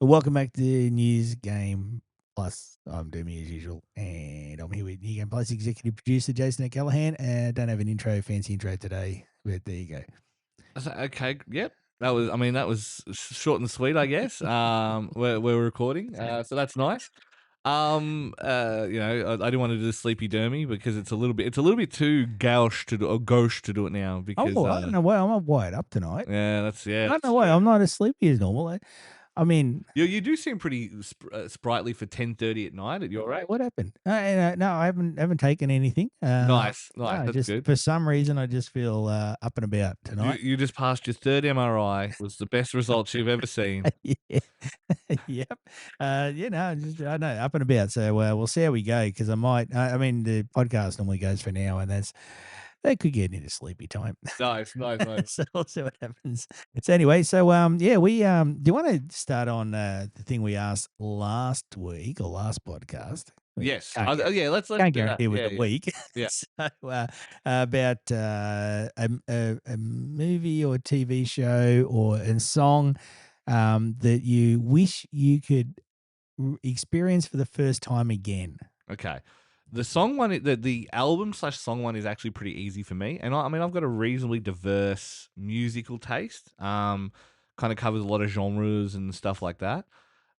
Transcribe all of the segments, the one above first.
Well, welcome back to News Game Plus. I'm Dermie as usual, and I'm here with New Game Plus executive producer Jason Callahan. And don't have an fancy intro today, but there you go. I said, okay, yep. That was short and sweet, I guess. We're recording, so that's nice. I do want to do the sleepy dermy because it's a little bit too gauche to do, or gauche to do it now because Oh, I don't know why I'm not wired up tonight. yeah, I don't know that's why true. I'm not as sleepy as normal. I mean, You do seem pretty sprightly for 10:30 at night at your age. what happened? No, I haven't taken anything. Nice, No, that's just good. for some reason I just feel up and about You tonight. you just passed your third MRI. Was the best results you've ever seen. Yeah. Yep. I know, up and about. So we'll see how we go because I might. I mean, the podcast normally goes for an hour, and that could get into sleepy time. Nice, nice, nice. So we'll see what happens. So anyway, yeah, we do you want to start on the thing we asked last week or last podcast? We Yes. can't Yeah. Let's can't do that. guarantee with Yeah, the yeah, week. yeah. So about a movie or TV show or a song that you wish you could experience for the first time again. Okay. The song one, the album slash song one is actually pretty easy for me, and I mean I've got a reasonably diverse musical taste. Kind of covers a lot of genres and stuff like that.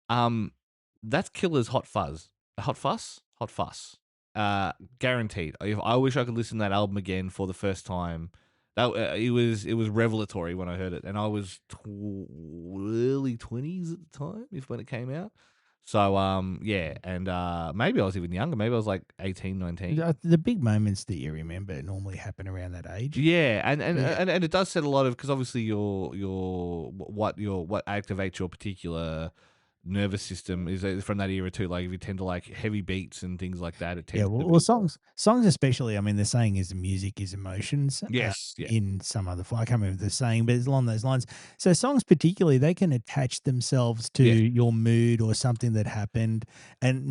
Um, that's Killer's Hot Fuzz, Hot Fuss, Hot Fuss. Guaranteed. I wish I could listen to that album again for the first time. That it was revelatory when I heard it, and I was early 20s at the time, if when it came out. So, yeah, and, maybe I was even younger, maybe I was, like, 18, 19. The big moments that you remember normally happen around that age. Yeah, and and Yeah. and and it does set a lot of because obviously what activates your particular nervous system is, from that era too, like, if you tend to like heavy beats and things like that, it Yeah, tends to well, be songs especially. I mean, the saying is music is emotions. Yes, yeah, In some other, I can't remember the saying, but it's along those lines. So songs, particularly, they can attach themselves to yes. your mood or something that happened, and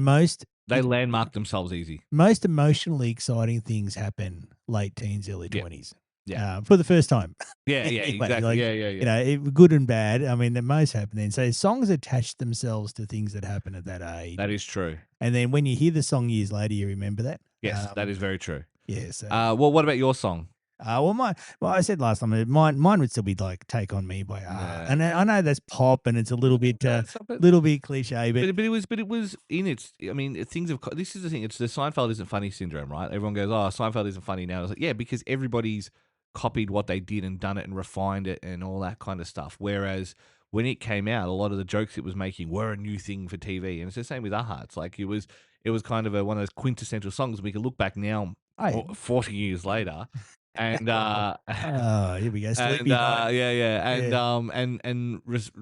They landmark themselves easy. most emotionally exciting things happen late teens, early Yeah, 20s, yeah. for the first time. Yeah, Anyway, exactly. like, Yeah, yeah, yeah. good and bad. I mean, the most happen then. So songs attach themselves to things that happen at that age, That is true. and then when you hear the song years later, you remember that. Yes, that is very true. Yeah. So, Well, what about your song? I said last time, mine would still be like "Take on Me" by Yeah. and I know that's pop and it's a That's not bad. little bit cliche, but But it was in its. I mean, things have. This is the thing. It's the Seinfeld isn't funny syndrome, right? Everyone goes, "Oh, Seinfeld isn't funny now." It's like, yeah, because everybody's copied what they did and done it and refined it and all that kind of stuff. Whereas when it came out, a lot of the jokes it was making were a new thing for TV, and it's the same with Aha. It's like it was kind of one of those quintessential songs. We can look back now, hey, 40 years later, and oh, here we go, and sleepy time. yeah, yeah, Yeah.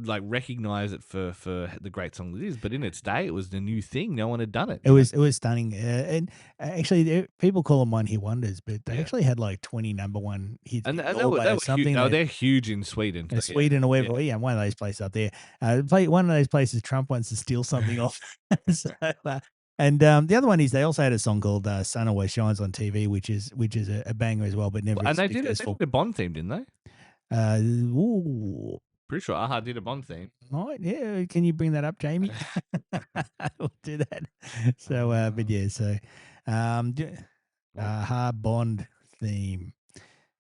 like recognize it for the great song it is. But in its day, it was the new thing. No one had done it. It was stunning, and actually, people call them one-hit wonders, but they Yeah, actually had like 20 number one hits and in and Norway they or were huge. something. No, they're huge in Sweden. So yeah, Sweden or yeah. wherever, yeah, one of those places up there. One of those places Trump wants to steal something off. So, and the other one is they also had a song called "Sun Always Shines" on TV, which is a banger as well, but never And as they did it. They successful. did a Bond theme, didn't they? Ooh, Pretty sure Aha did a Bond theme. right, yeah. Can you bring that up, Jamie? We'll do that. So, but Uh, yeah, so, um, d- oh, Bond theme.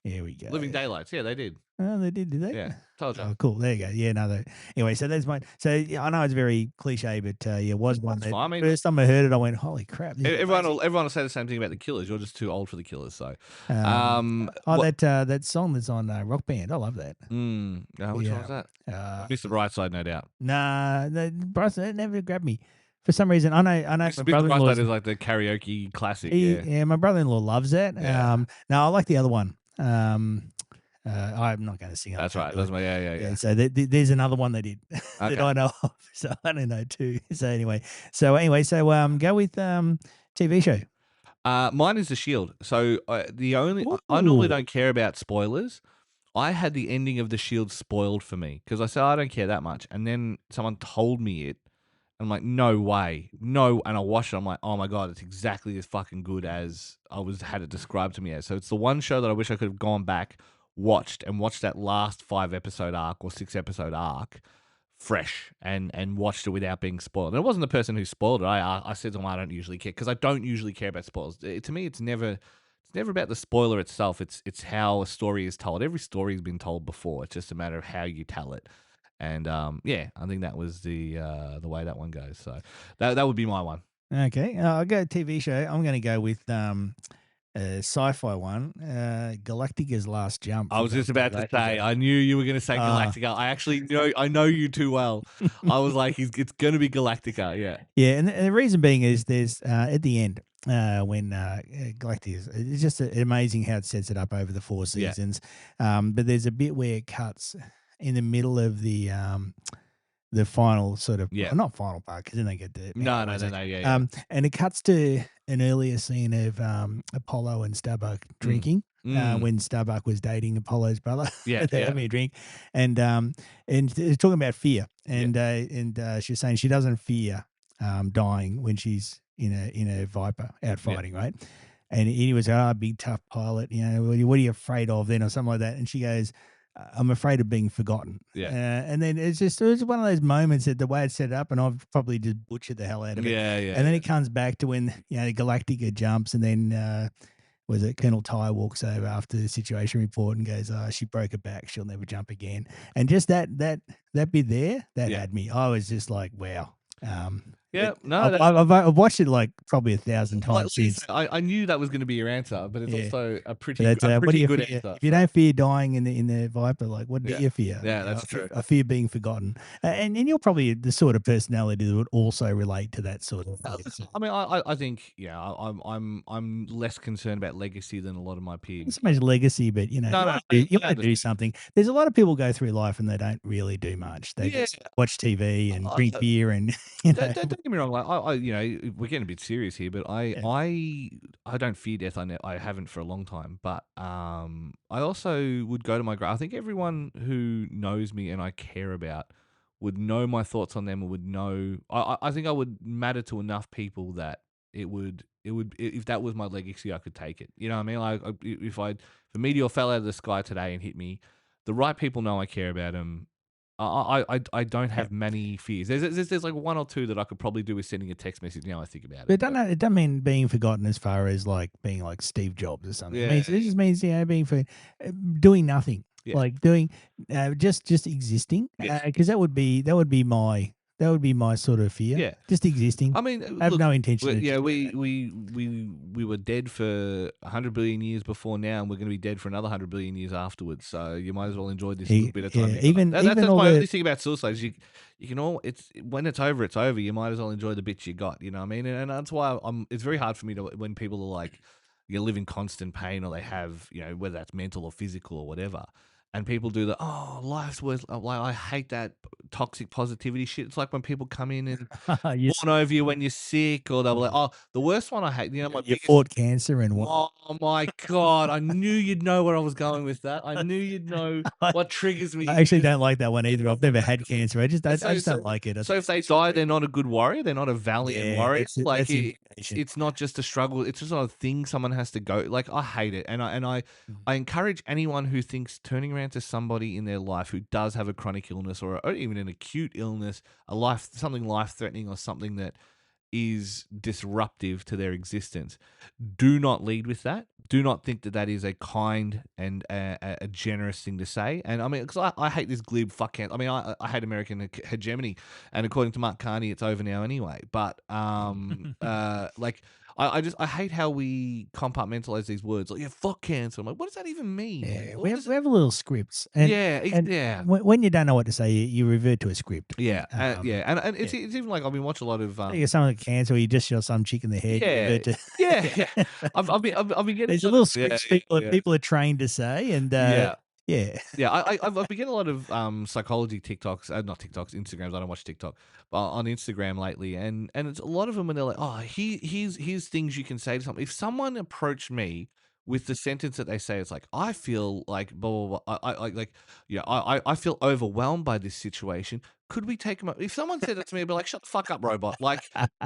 Here we go. Living Daylights. Yeah, they did. Oh, they did they? Yeah, told you. Oh, cool. There you go. Yeah, no, anyway, so that's mine. So yeah, I know it's very cliche, but yeah, it was one That's that fine. I mean, first time I heard it, I went, "Holy crap!" This is amazing. everyone will say the same thing about the Killers. You're just too old for the Killers. So, Um, what? that song that's on Rock Band, I love that. Which one Yeah. was that? Uh, Mr. Brightside, no doubt. nah, Bryson, it never grabbed me for some reason. I know my Mr. brother-in-law's. Brightside is like the karaoke classic. Yeah, Yeah, my brother-in-law loves that. yeah. No, I like the other one. I'm not going to sing it. I That's can't right. do That's it. my yeah. Yeah, so there's another one they did that Okay. I know of. So I don't know too. So anyway, go with TV show. Mine is The Shield. So I normally Ooh. don't care about spoilers. I had the ending of The Shield spoiled for me because I said I don't care that much, and then someone told me it. I'm like, no way, no. And I watched it. I'm like, oh my god, it's exactly as fucking good as had it described to me as. So it's the one show that I wish I could have gone back, watched that last 5 episode arc or 6 episode arc fresh and watched it without being spoiled. And it wasn't the person who spoiled it. I said to him, I don't usually care because I don't usually care about spoilers. To me, it's never about the spoiler itself. It's how a story is told. Every story has been told before. It's just a matter of how you tell it. And yeah, I think that was the way that one goes. So that would be my one. Okay, I'll go TV show. I'm going to go with a sci-fi one, Galactica's Last Jump I from was just Battlestar about to say, Galactica. I knew you were going to say Uh, Galactica. I know you too well. I was like, it's going to be Galactica. Yeah, yeah, and the reason being is there's at the end when Galactica, it's just amazing how it sets it up over the four yeah, seasons. But there's a bit where it cuts in the middle of the final sort of, yeah. well, not final part because then they get the No, no, anyway. no, no. Yeah, yeah. And it cuts to an earlier scene of Apollo and Starbuck Mm, drinking. mm. When Starbuck was dating Apollo's brother, Yeah, they're yeah, having a drink, and they're talking about fear, yeah, and she's saying she doesn't fear dying when she's in a Viper out yeah, fighting, right? And he was, big tough pilot, what are you afraid of then, or something like that? And she goes, I'm afraid of being forgotten. yeah, And then it was one of those moments that the way it's set up, and I've probably just butchered the hell out of it. yeah, yeah, And then yeah. it comes back to when Galactica jumps, and then was it Colonel Ty walks over after the situation report and goes, "Oh, she broke her back. She'll never jump again." And just that bit there, that Yeah. had me. I was just like, "Wow." Yeah, no, I've watched it like probably 1,000 like times you say, since. I knew that was going to be your answer, but it's Yeah. also But that's a what do pretty you good fear? answer. If you So don't fear dying in the Viper, like what do yeah, you fear? yeah, that's true. I fear being forgotten. And you're probably the sort of personality that would also relate to that sort of thing. So I mean, I think yeah, I'm less concerned about legacy than a lot of my not peers. so much legacy, but No, you no, want to I do understand. something. There's a lot of people go through life and they don't really do much. They Yeah, just watch TV and drink uh, beer and you know. don't get me wrong. Like we're getting a bit serious here, but Yeah. I don't fear death. I haven't for a long time. But I also would go to my grave. I think everyone who knows me and I care about would know my thoughts on them, and would know. I think I would matter to enough people that if that was my legacy, I could take it. You know what I mean? Like if a meteor fell out of the sky today and hit me, the right people know I care about them. I don't Yeah. have many fears. There's like one or two that I could probably do with sending a text message now I think about But it. But it doesn't mean being forgotten as far as like being like Steve Jobs or something. yeah, It just means being for doing nothing, yeah, like doing just existing. yes, Because that would be my sort of fear. yeah. Just existing. I mean, I have look, no intention of yeah, just we were dead for 100 billion years before now, and we're going to be dead for another 100 billion years afterwards. So you might as well enjoy this little bit of time yeah, you got. even That's all my the only thing about suicide. Is you can all it's when it's over, it's over. You might as well enjoy the bits you got. You know what I mean? And that's why It's very hard for me to when people are like, you live in constant pain, or they have whether that's mental or physical or whatever. And people do the life's worth. Like I hate that toxic positivity shit. It's like when people come in and you, fawn over you when you're sick, or they'll be like, "Oh, the worst one I hate." My you biggest. fought cancer and what? Oh my god! I knew you'd know where I was going with that. I knew you'd know I what triggers me. actually don't like that one either. I've never had cancer. I So, just so, don't like it. I so think if they die, they're not a good warrior. They're not a valiant yeah, warrior. Like that's indication. it's not just a struggle. It's just not a thing someone has to go. Like I hate it, I encourage anyone who thinks turning around to somebody in their life who does have a chronic illness, or even an acute illness, something life threatening, or something that is disruptive to their existence. Do not lead with that. Do not think that that is a kind and a generous thing to say. And I mean, because I hate this glib fuck cancer. I mean, I hate American hegemony, and according to Mark Carney, it's over now anyway. But like I hate how we compartmentalize these words. Like, yeah, fuck cancer. I'm like, what does that even mean? Like, Yeah, what does we have little scripts, yeah, and yeah. when you don't know what to say, you revert to a script. Yeah, yeah, and Yeah. it's even like I've been watching a lot of You get something like cancer, or you just shot some chick in the head. You yeah, revert to yeah, yeah. I've been getting there's a a lot of little yeah, scripts yeah, people are trained to say, and yeah. yeah, Yeah, I've been getting a lot of psychology TikToks, not TikToks, Instagrams. I don't watch TikTok, but on Instagram lately, and it's a lot of them when they're like, oh, here's things you can say to something. If someone approached me with the sentence that they say. It's like, I feel like blah blah blah. I feel overwhelmed by this situation. Could we take a If someone said that to me, I'd be like, shut the fuck up, robot. Like,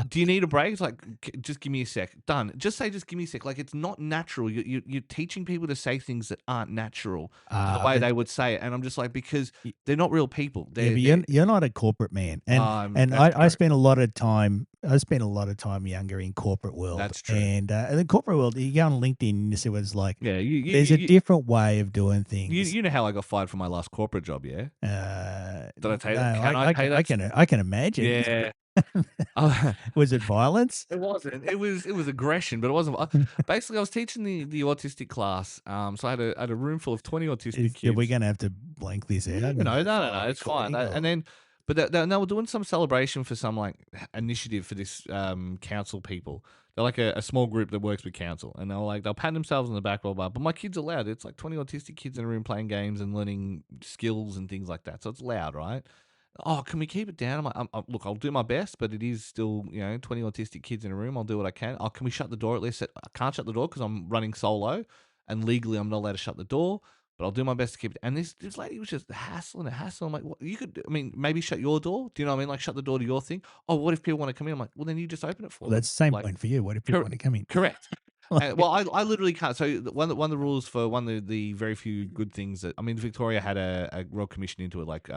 do you need a break? It's like, just give me a sec. Done. Just say, just give me a sec. Like, it's not natural. You're teaching people to say things that aren't natural to the way But they would say it. And I'm just like, because they're not real people. yeah, but you're not a corporate man, and That's I true. spent a lot of time. I spent a lot of time younger in corporate world, That's true. and in the corporate world, you go on LinkedIn and you see what it's like. Yeah, There's a different way of doing things. you know how I got fired from my last corporate job, yeah? Did I tell you No, that? Can I tell you that? I can imagine. Yeah. Oh, Was it violence? it wasn't. It was aggression, but it wasn't. Basically, I was teaching the autistic class. So I had a room full of 20 autistic Are we kids. going to have to blank this out? No, it's fine. And then, but they were doing some celebration for some like initiative for this council people. They're like a small group that works with council, and they'll pat themselves on the back, blah blah. But my kids are loud. It's like 20 autistic kids in a room playing games and learning skills and things like that. So it's loud, right? Oh, can we keep it down? I'm like, look, I'll do my best, but it is still, 20 autistic kids in a room. I'll do what I can. Oh, can we shut the door at least? I can't shut the door because I'm running solo, and legally I'm not allowed to shut the door. But I'll do my best to keep it. And this lady was just hassling and hassling. I'm like, what, you could, I mean, maybe shut your door. Do you know what I mean? Like, shut the door to your thing. Oh, what if people want to come in? I'm like, well, then you just open it for Well, them. that's the same Like, point for you. What if people want to come in? correct. Like, Well, I literally can't. So one of the rules for one of the very few good things that, I mean, Victoria had a royal commission into it, like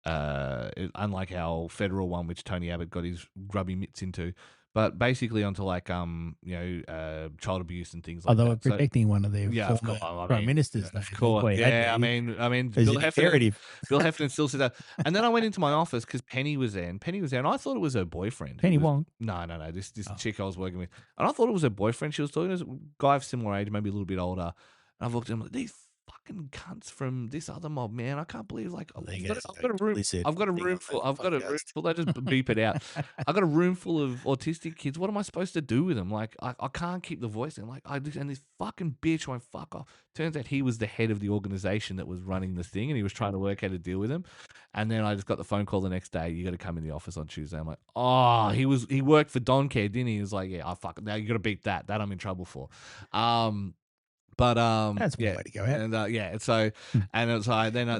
unlike our federal one, which Tony Abbott got his grubby mitts into, but basically onto like child abuse and things like although we're that. So protecting one of their yeah, of former course, prime ministers, of though, that's course, why you had yeah. to. I mean, There's an imperative. Bill Heffernan still said that. And then I went into my office because Penny was there, and I thought it was her boyfriend. Penny who was, Wong. no, this Oh. chick I was working with, and I thought it was her boyfriend. She was talking to a guy of similar age, maybe a little bit older. And I've looked at him like, these fucking cunts from this other mob, man. I can't believe, like, I've got a room. I've got a room full. I've got a room full. I just beep it out. I've got a room full of autistic kids. What am I supposed to do with them? Like, I can't keep the voice in. Like, and this fucking bitch won't fuck off. Turns out he was the head of the organization that was running the thing, and he was trying to work how to deal with him. And then I just got the phone call the next day. You got to come in the office on Tuesday. I'm like, oh, he worked for Don Care, didn't he? He was like, yeah, I fuck. Now you got to beat that. That I'm in trouble for. But That's one yeah, way to go out. and yeah, so and it's like then I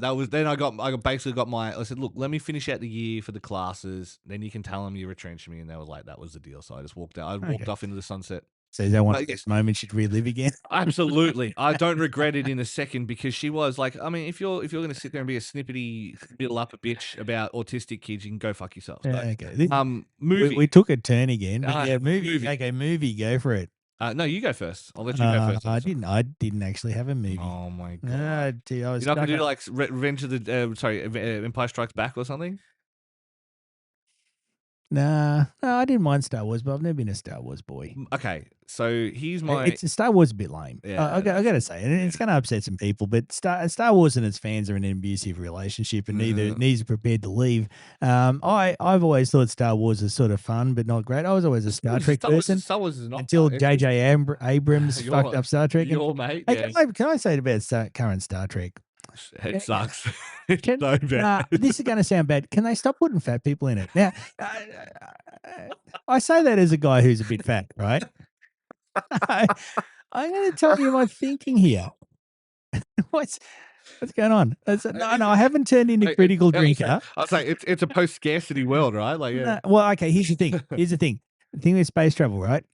basically got I said, look, let me finish out the year for the classes, then you can tell them you retrench me, and they were like, that was the deal. So I just walked out. I walked off into the sunset. So is that one But of those moments you'd relive again? absolutely, I don't regret it in a second because she was like, I mean, if you're going to sit there and be a snippety middle upper bitch about autistic kids, you can go fuck yourself. So, Yeah, okay. movie. We took a turn again, but yeah, movie. movie. Okay, movie. Go for it. No, you go first. I'll let you go first. I didn't actually have a movie. Oh my god! No, gee, I was You're not gonna stuck do on- like Revenge of the Empire Strikes Back or something? Nah, no, I didn't mind Star Wars, but I've never been a Star Wars boy. Okay, so here's my It's Star Wars is a bit lame. Yeah, I got to say, and it's going to upset some people, but Star Wars and its fans are in an abusive relationship, and neither prepared to leave. I've always thought Star Wars is sort of fun, but not great. I was always a Star Trek person Star Wars is not until fun. J.J. Abrams Your- fucked up Star Trek. Your mate, Hey, yeah. can I say about current Star Trek? It sucks. It's Can, so bad. nah, this is going to sound bad. Can they stop putting fat people in it? Now, I say that as a guy who's a bit fat, right? I'm going to tell you my thinking here. What's going on? No, I haven't turned into critical drinker. I was like, it's a post scarcity world, right? Like, yeah. Well, okay. Here's the thing. The thing with space travel, right?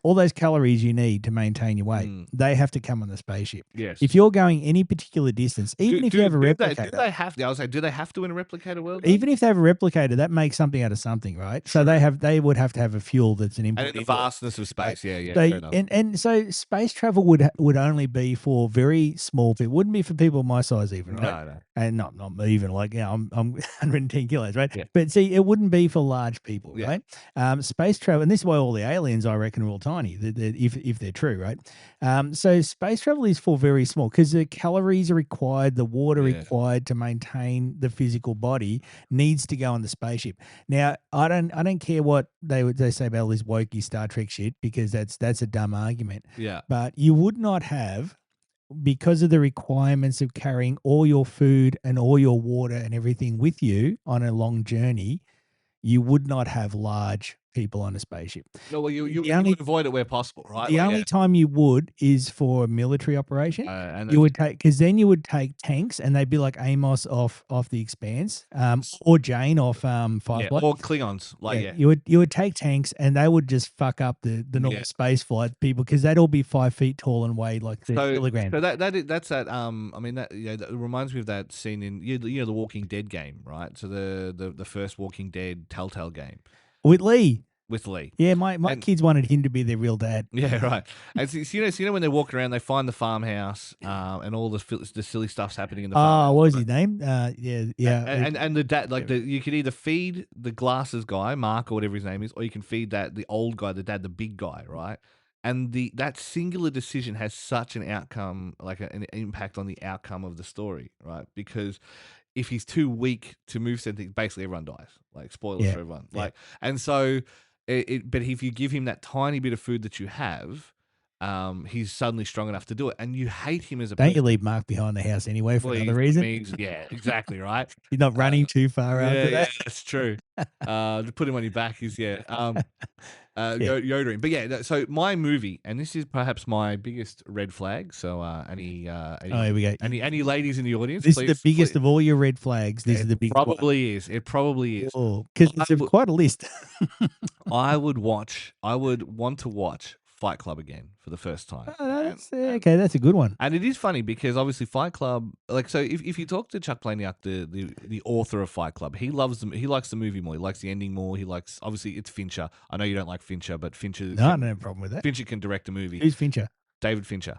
All those calories you need to maintain your weight, they have to come on the spaceship. Yes. If you're going any particular distance, even if you have a replicator, do they have? I was like, do they have to in a replicator world? Even if they have a replicator, that makes something out of something, right? So they would have to have a fuel that's an input. And in the vastness of space, yeah. Fair enough. And so space travel would only be for very small people. Wouldn't be for people my size even, right? No. And not even like, I'm 110 kilos, right? Yeah. But see, it wouldn't be for large people, Yeah. right? Space travel, and this is why all the aliens, I reckon, are all tiny, if they're true, right? So space travel is for very small because the calories are required, the water required to maintain the physical body needs to go on the spaceship. Now, I don't care what they say about all this wokey Star Trek shit because that's a dumb argument. Yeah. But you would not have, because of the requirements of carrying all your food and all your water and everything with you on a long journey, you would not have large people on a spaceship. No, well, you The only would avoid it where possible, right? the Like, only time you would is for a military operation. and You would take because then you would take tanks, and they'd be like Amos off The Expanse, or Jane off yeah, Firefly. or Klingons, like, Yeah, you would take tanks, and they would just fuck up the normal yeah. space flight people because they'd all be 5 feet tall and weigh like 30 So, kilograms. that's that. I mean, that reminds me of that scene in the Walking Dead game, right? So the first Walking Dead Telltale game With Lee, with Lee. yeah, my And kids wanted him to be their real dad. yeah, right. And so when they're walking around, they find the farmhouse, and all the silly stuff's happening in the Oh, farmhouse. what was Right? his name? Yeah. And the dad, like, you could either feed the glasses guy, Mark or whatever his name is, or you can feed the old guy, the dad, the big guy, right? And that singular decision has such an outcome, like an impact on the outcome of the story, right? Because if he's too weak to move something, basically everyone dies. Like, spoilers Yeah, for everyone. yeah. Like, and so, but if you give him that tiny bit of food that you have, he's suddenly strong enough to do it, and you hate him as a Don't you person. leave Mark behind the house anyway for Well, another reason? yeah, exactly, right. He's not running too far Yeah, after yeah, that. that's true. To put him on your back is Yeah. Yodeling. But yeah, so my movie, and this is perhaps my biggest red flag. So Oh, here we go. any ladies in the audience, This is the please, biggest of all your red flags. This is it the biggest one. probably is. It probably is. Because it's quite a list. I would want to watch Fight Club again for the first time. Oh, okay, that's a good one. And it is funny because obviously Fight Club, like, so if you talk to Chuck Palahniuk, the author of Fight Club, he loves them. He likes the movie more. He likes the ending more. He likes, obviously it's Fincher. I know you don't like Fincher, but Fincher. No problem with that. Fincher can direct a movie. Who's Fincher? David Fincher.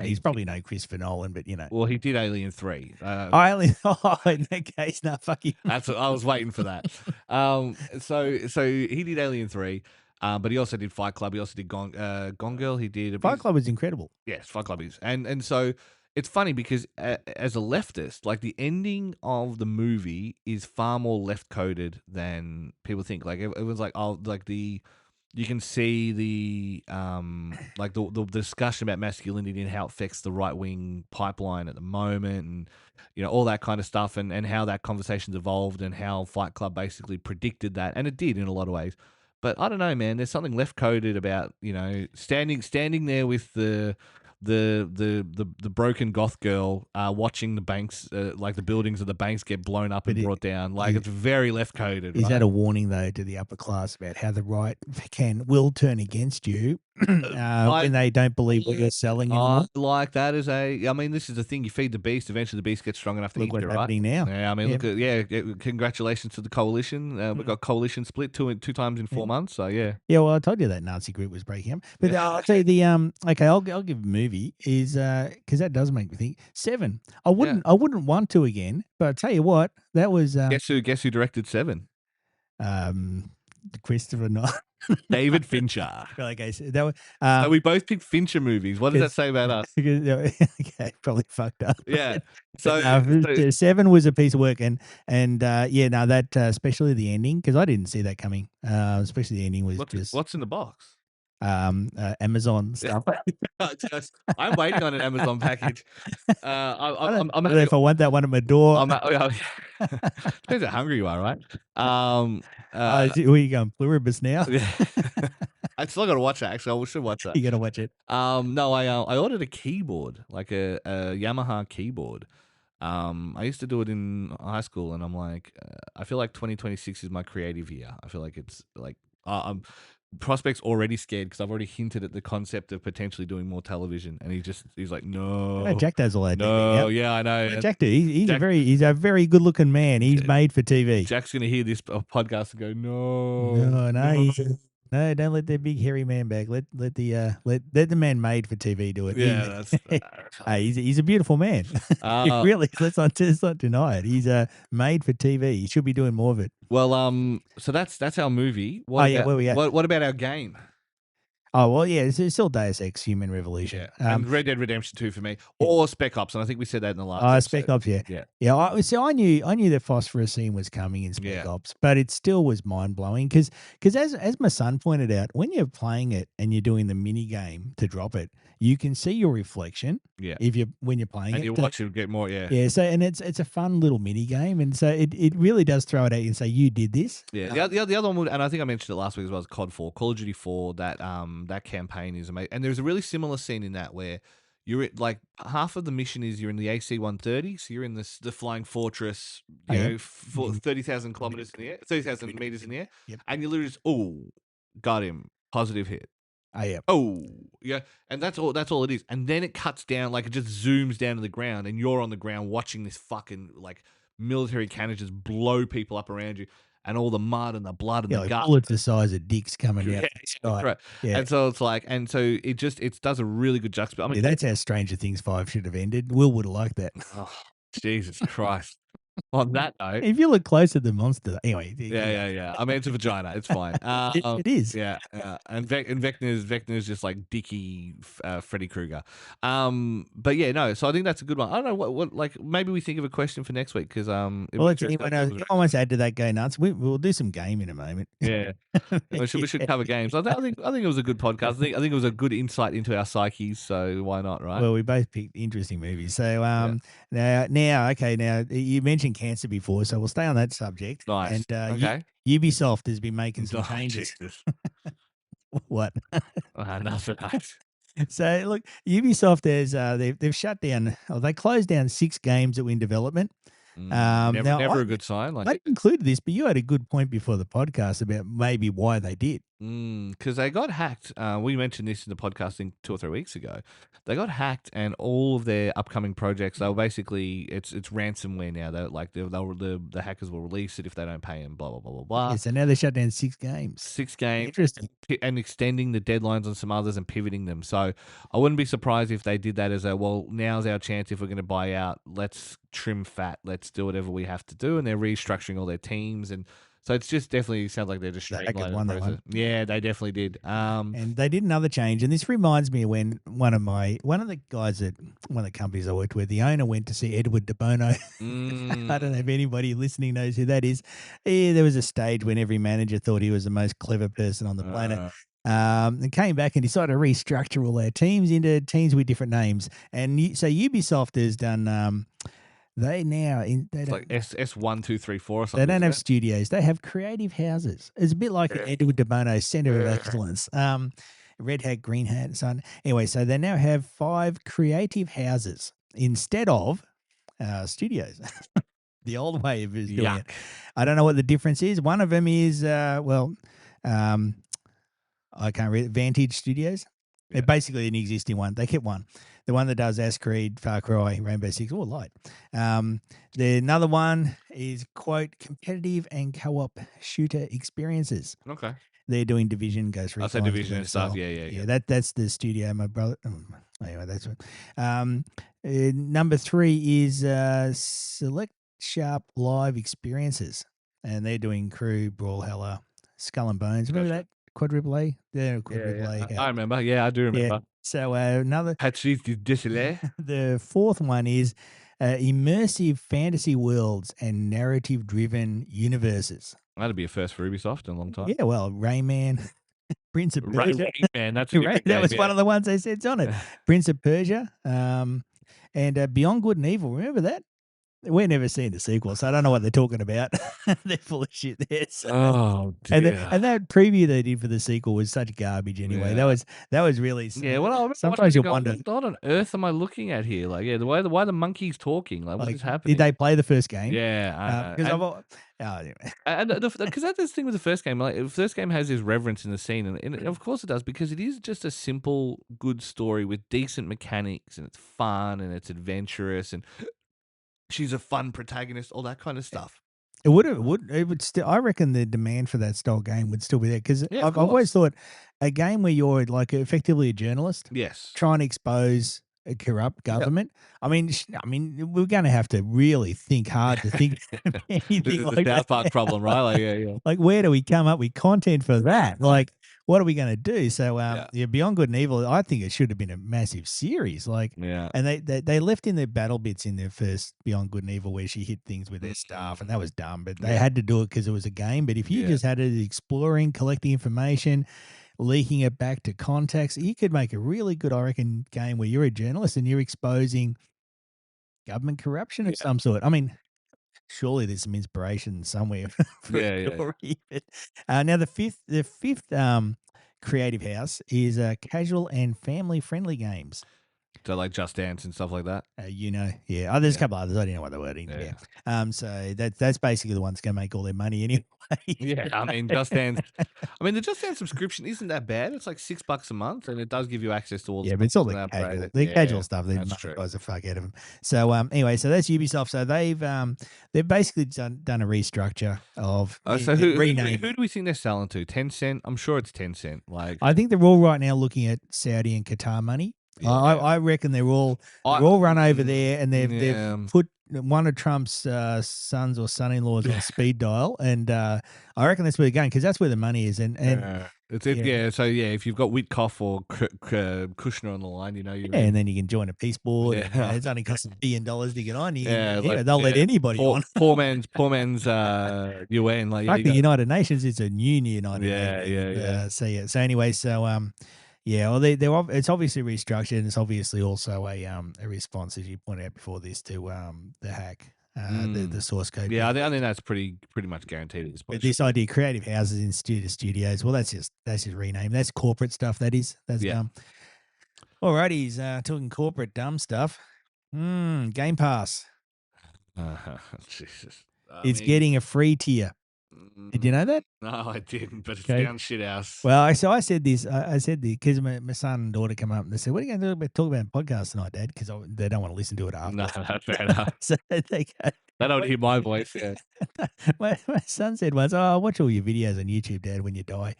He's probably no Christopher Nolan, but Well, he did Alien 3. in that case, no, fuck you. I was waiting for that. So he did Alien 3. But he also did Fight Club. He also did Gone Girl. He did Fight Club was incredible. Yes, Fight Club is, and so it's funny because as a leftist, like, the ending of the movie is far more left coded than people think. Like, it was like, oh, like you can see like the discussion about masculinity and how it affects the right wing pipeline at the moment, and all that kind of stuff, and how that conversation's evolved, and how Fight Club basically predicted that, and it did in a lot of ways. But I don't know, man. There's something left coded about standing there with the broken goth girl, watching the banks, like the buildings of the banks get blown up and brought down. Like, it's very left coded. Is that a warning though to the upper class about how the right will turn against you when they don't believe what you're selling anymore? Like that is I mean, this is the thing. You feed the beast, eventually the beast gets strong enough to Look eat what's you, right? happening now. Yeah, I mean, look at congratulations to the coalition. We've got coalition split two times in 4 months. So yeah. Yeah, well, I told you that Nazi group was breaking up. But I'll tell you the okay, I'll give a movie is because that does make me think. Seven. I wouldn't want to again, but I tell you what, that was Guess who directed Seven? Christopher Nolan. David Fincher. Okay, so that was So we both picked Fincher movies. What does that say about us? Okay, probably fucked up. Yeah. So Seven was a piece of work, and that especially the ending, because I didn't see that coming. Especially the ending was what's in the box? Amazon stuff. I'm waiting on an Amazon package. I don't know if I want that one at my door. Depends how hungry you are, right? Where are you going, Pluribus now? I still got to watch that. Actually, I should watch that. You got to watch it. No, I ordered a keyboard, like a Yamaha keyboard. I used to do it in high school, and I'm like, I feel like 2026 is my creative year. I feel like it's like Prospect's already scared because I've already hinted at the concept of potentially doing more television, and he's like, no, Jack does all that. No, yeah, I know. Jack, he's a very good looking man. He's made for TV. Jack's gonna hear this podcast and go, no, no, don't let that big hairy man back. Let the man made for TV do it. Yeah, he's a beautiful man. Really, let's not deny it. He's made for TV. He should be doing more of it. Well, so that's our movie. Where we at? What about our game? Oh well, yeah, it's still Deus Ex: Human Revolution. And Red Dead Redemption 2 for me, or Spec Ops, and I think we said that in the last Spec episode. Ops, yeah. Yeah. Yeah, I knew the phosphorus scene was coming in Spec Yeah. Ops, but it still was mind blowing because as my son pointed out, when you're playing it and you're doing the mini game to drop it, you can see your reflection. Yeah. When you're playing And it. you watch it get more, yeah. Yeah, so and it's a fun little mini game, and so it really does throw it at you and say you did this. Yeah, the other one, and I think I mentioned it last week as well, is COD 4, Call of Duty 4. That campaign is amazing, and there's a really similar scene in that where you're like half of the mission is you're in the AC-130, so you're in the flying fortress, Oh, yeah. for 30,000 kilometers in the air, 30,000 meters in the air, Yep. and you literally got him, positive hit. Oh yeah. Oh, yeah, and that's all it is. And then it cuts down, like it just zooms down to the ground, and you're on the ground watching this fucking like military cannon just blow people up around you, and all the mud and the blood and Yeah, the like guts. bullets the size of dicks coming Yeah, out. that's right. Yeah. And so it's like, and so it does a really good juxtaposition. I Yeah, mean, that's how Stranger Things 5 should have ended. Will would have liked that. oh, Jesus Christ. On that note, If you look closer, the monster. Anyway, yeah. I mean, it's a vagina. It's fine. it is. Yeah. And Vecna's just like Dicky, Freddy Krueger. But yeah, no. So I think that's a good one. I don't know what like maybe we think of a question for next week because Well, if anyone wants to add to that, go nuts. We'll do some game in a moment. Yeah. We should cover games. I think it was a good podcast. I think it was a good insight into our psyches. So why not, right? Well, we both picked interesting movies. So now you mentioned cancer before, so we'll stay on that subject. Nice. And Okay. Ubisoft has been making some Oh, changes. Jesus. What? Nothing. So look, Ubisoft has they've shut down. Or they closed down 6 games that were in development. Never a good sign. I Like included this, but you had a good point before the podcast about maybe why they did. because they got hacked. We mentioned this in the podcasting 2 or 3 weeks ago. They got hacked, and all of their upcoming projects. They were basically it's ransomware now. The hackers will release it if they don't pay them. Blah blah blah blah blah. Yeah, so now they shut down 6 games. 6 games. Interesting. And extending the deadlines on some others and pivoting them. So I wouldn't be surprised if they did that as now's our chance if we're going to buy out. Let's trim fat. Let's do whatever we have to do. And they're restructuring all their teams. And so it's just definitely sounds like they're just streamlining the process. Yeah, they definitely did. And they did another change. And this reminds me of when one of the guys at one of the companies I worked with, the owner went to see Edward de Bono. I don't know if anybody listening knows who that is. Yeah, there was a stage when every manager thought he was the most clever person on the planet. And came back and decided to restructure all our teams into teams with different names. And so Ubisoft has done. It's like S1234 or something. They don't have studios. They have creative houses. It's a bit like Edward de Bono Center of Excellence. Red hat, green hat, and so on. Anyway, so they now have 5 creative houses instead of studios. The old way of doing it. I don't know what the difference is. One of them is I can't read it. Vantage Studios. Yeah. They're basically an existing one. They kept one. The one that does Assassin's Creed, Far Cry, Rainbow Six, all light. The another one is, quote, competitive and co-op shooter experiences. Okay. They're doing Division, Ghost Recon. I said Division and stuff. Yeah. That's the studio. My brother. Anyway, that's what. Number 3 is Select Sharp Live Experiences, and they're doing Crew, Brawlhalla, Skull and Bones. Remember that? Quadruple A? They're quadruple A. I remember. Yeah, I do remember. Yeah. So another. The 4th one is immersive fantasy worlds and narrative-driven universes. That'd be a first for Ubisoft in a long time. Yeah, well, Rayman, Prince of Persia. Rayman, that's a that was one of the ones they said it's on it. Prince of Persia, and Beyond Good and Evil. Remember that? We've never seen the sequel, so I don't know what they're talking about. They're full of shit there. So. Oh, dear. And that preview they did for the sequel was such garbage anyway. Yeah. That was really... Yeah, well, sometimes you wonder... What on earth am I looking at here? Like, yeah, why the monkey's talking? Like, what is happening? Did they play the first game? Yeah. Because because that's the thing with the first game. Like, the first game has this reverence in the scene, and of course it does, because it is just a simple, good story with decent mechanics, and it's fun, and it's adventurous, and... she's a fun protagonist, all that kind of stuff. It would still. I reckon the demand for that style game would still be there, because I've always thought a game where you're like effectively a journalist, trying to expose a corrupt government. Yep. I mean, we're going to have to really think hard to think of anything this is like the South Park problem, right? Like, yeah. Like, where do we come up with content for that? Like, what are we going to do? So, Yeah. yeah, Beyond Good and Evil, I think it should have been a massive series. Like, Yeah. and they left in their battle bits in their first Beyond Good and Evil where she hit things with their staff, and that was dumb. But they Yeah. had to do it because it was a game. But if you Yeah. just had it exploring, collecting information, leaking it back to contacts, you could make a really good, I reckon, game where you're a journalist and you're exposing government corruption of some sort. I mean, surely there's some inspiration somewhere for Yeah, a yeah. story. But, now the fifth creative house is casual and family friendly games. So like Just Dance and stuff like that. Yeah. Oh, there's a Yeah. couple others. I didn't know what they were. Yeah. Yeah. So that's basically the ones going to make all their money anyway. Yeah, I mean, Just Dance. I mean, the Just Dance subscription isn't that bad. It's like $6 a month, and it does give you access to all the Yeah, stuff but it's all that's the an upgrade. casual, the casual stuff. They That's true. monetize the fuck out of them. So anyway, so that's Ubisoft. So they've basically done a restructure of So rename. who do we think they're selling to? Tencent? I'm sure it's Tencent. Like, I think they're all right now looking at Saudi and Qatar money. Yeah. I reckon they're all run over there, and they've put one of Trump's sons or son-in-laws on speed dial, and I reckon that's where they're going because that's where the money is. And So if you've got Witkoff or Kushner on the line, you're and then you can join a peace board. Yeah. And, it's only costs $1 billion to get on. like, They'll let anybody on. Poor man's UN. Like, Like the United Nations, it's a new United Nations. Yeah. So anyway, well, it's obviously restructured, and it's obviously also a response, as you pointed out before this, to the hack, the source code. Yeah, I think that's pretty much guaranteed at this point. But this idea, creative houses in studios, well, that's just renamed. That's corporate stuff. That's dumb. Alrighties, talking corporate dumb stuff. Gamepass. Jesus. It's getting a free tier. Did you know that? No, I didn't, but it's down shit house. Well, I said this. I said this because my son and daughter come up and they said, "What are you going to talk about in podcast tonight, Dad?" Because they don't want to listen to it after. No, fair enough. So they go, they don't hear my voice. Yeah. my son said once, "Oh, I'll watch all your videos on YouTube, Dad, when you die."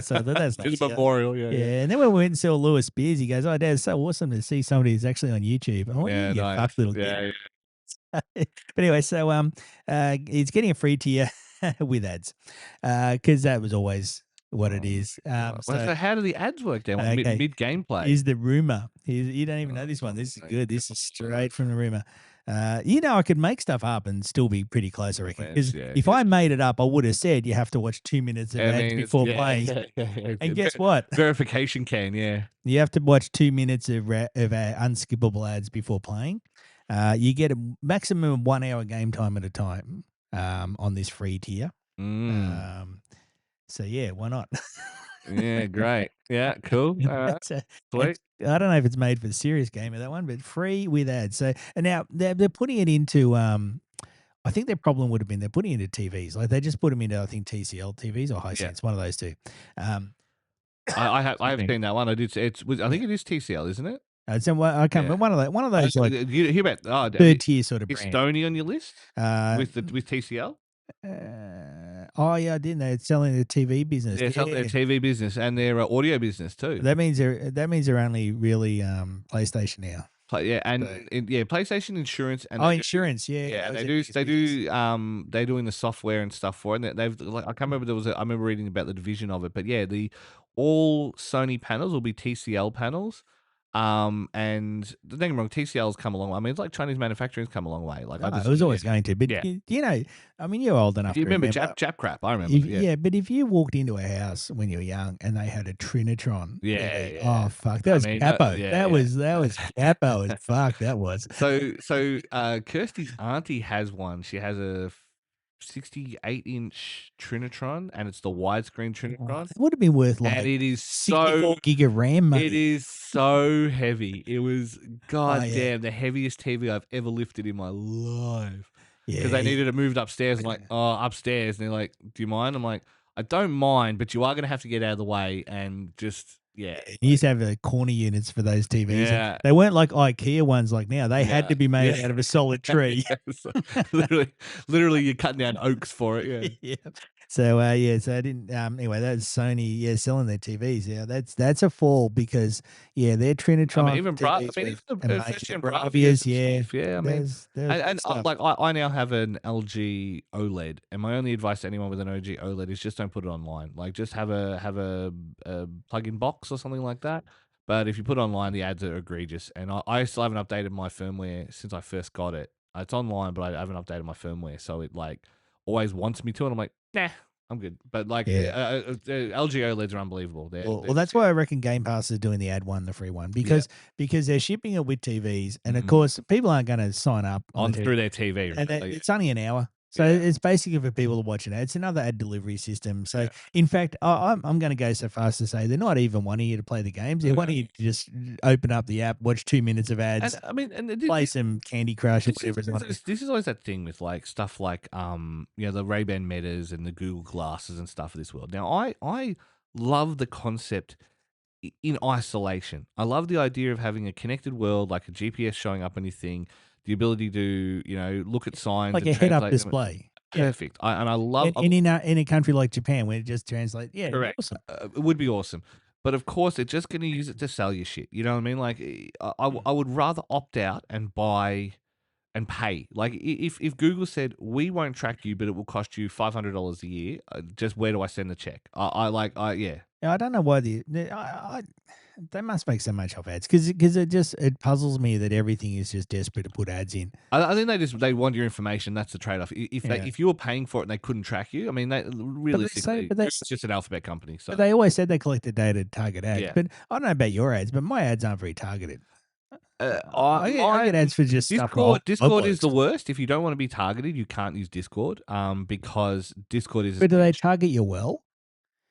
So that's it's a memorial. Yeah. And then when we went and saw Lewis Spears, he goes, "Oh, Dad, it's so awesome to see somebody who's actually on YouTube." I'm like, "You fuck little kid." But anyway, so it's getting a free tier with ads because that was always what it is. So how do the ads work then? Mid gameplay is the rumor. You don't even know this one. This is good. This is straight from the rumor. I could make stuff up and still be pretty close, I reckon. Because if I made it up, I would have said you have to watch 2 minutes of ads before playing. And guess what? Verification you have to watch 2 minutes of unskippable ads before playing. You get a maximum of 1 hour game time at a time on this free tier. So yeah, why not? Yeah, great. Yeah, cool. Sweet. I don't know if it's made for the serious game of that one, but free with ads. So and now they're putting it into. I think their problem would have been they're putting it into TVs. Like they just put them into I think TCL TVs or Hisense, one of those two. I haven't seen that one. I think it is TCL, isn't it? I can't remember one of those like you hear about third tier sort of is brand. Sony on your list with TCL? I didn't know it's selling their TV business. They're selling their TV business and their audio business too. That means they're only really PlayStation now. PlayStation insurance and insurance, they're doing the software and stuff for it. And they've I can't remember I remember reading about the division of it, but yeah, all Sony panels will be TCL panels. And don't get me wrong, TCL's come a long way. I mean, it's like Chinese manufacturing's come a long way. Like it was always going to, but I mean, you're old enough. You remember Jap crap? I remember. But if you walked into a house when you were young and they had a Trinitron, oh fuck, that was capo. That was capo as fuck. That was. So Kirsty's auntie has one. She has a 68-inch Trinitron, and it's the widescreen Trinitron. It would have been worth and it is 64 gig of RAM, mate. It is so heavy. It was goddamn the heaviest TV I've ever lifted in my life. Because they needed it moved upstairs. I'm like, upstairs, and they're like, "Do you mind?" I'm like, "I don't mind, but you are going to have to get out of the way and just." Yeah, you used to have corner units for those TVs. Yeah. They weren't like IKEA ones like now. They had to be made out of a solid tree. literally, you're cutting down oaks for it. Yeah. So yeah, so I didn't. Anyway, that's Sony. Yeah, selling their TVs. Yeah, that's a fall because yeah, their I mean, Trinitron even TVs even were the first amazing. gen Bravias Bravias, and yeah, stuff. Yeah, I mean, there's good and stuff. like I now have an LG OLED, and my only advice to anyone with an OG OLED is just don't put it online. Like, just have a plug-in box or something like that. But if you put it online, the ads are egregious, and I still haven't updated my firmware since I first got it. It's online, but I haven't updated my firmware, so it like always wants me to, and I'm like, nah, I'm good. But like, Yeah. LG OLEDs are unbelievable. Well, that's why I reckon Game Pass is doing the ad one, the free one, yeah, because they're shipping it with TVs, and of mm, course, people aren't going to sign up on the on TV, through their TV, and really. it's only an hour, so Yeah. it's basically for people to watch an ad. It's another ad delivery system. So, Yeah. in fact, I'm going to go so far as to say they're not even wanting you to play the games; they're wanting you to just open up the app, watch 2 minutes of And ads, I mean, and play some Candy Crush or whatever. this is always that thing with like stuff like the Ray-Ban Metas and the Google Glasses and stuff of this world. Now, I love the concept in isolation. I love the idea of having a connected world, like a GPS showing up on your thing, the ability to look at signs Like and a head-up translate them. display. Yeah. Perfect. I love. And in a country like Japan where it just translates, yeah, Correct. awesome. It would be awesome. But of course, they're just going to use it to sell you shit. You know what I mean? Like, I would rather opt out and buy and pay. Like, if Google said, we won't track you, but it will cost you $500 a year, just where do I send the check? Yeah. Yeah, I don't know why they must make so much off ads because it puzzles me that everything is just desperate to put ads in. I think they want your information. That's the trade off. Yeah. If you were paying for it and they couldn't track you, I mean, realistically, it's just an alphabet company. So But they always said they collected data to target ads. yeah. But I don't know about your ads, but my ads aren't very targeted. I get I ads for just stuff. Old Discord is the blokes. worst. If you don't want to be targeted, you can't use Discord. Because Discord is. But do they target you well?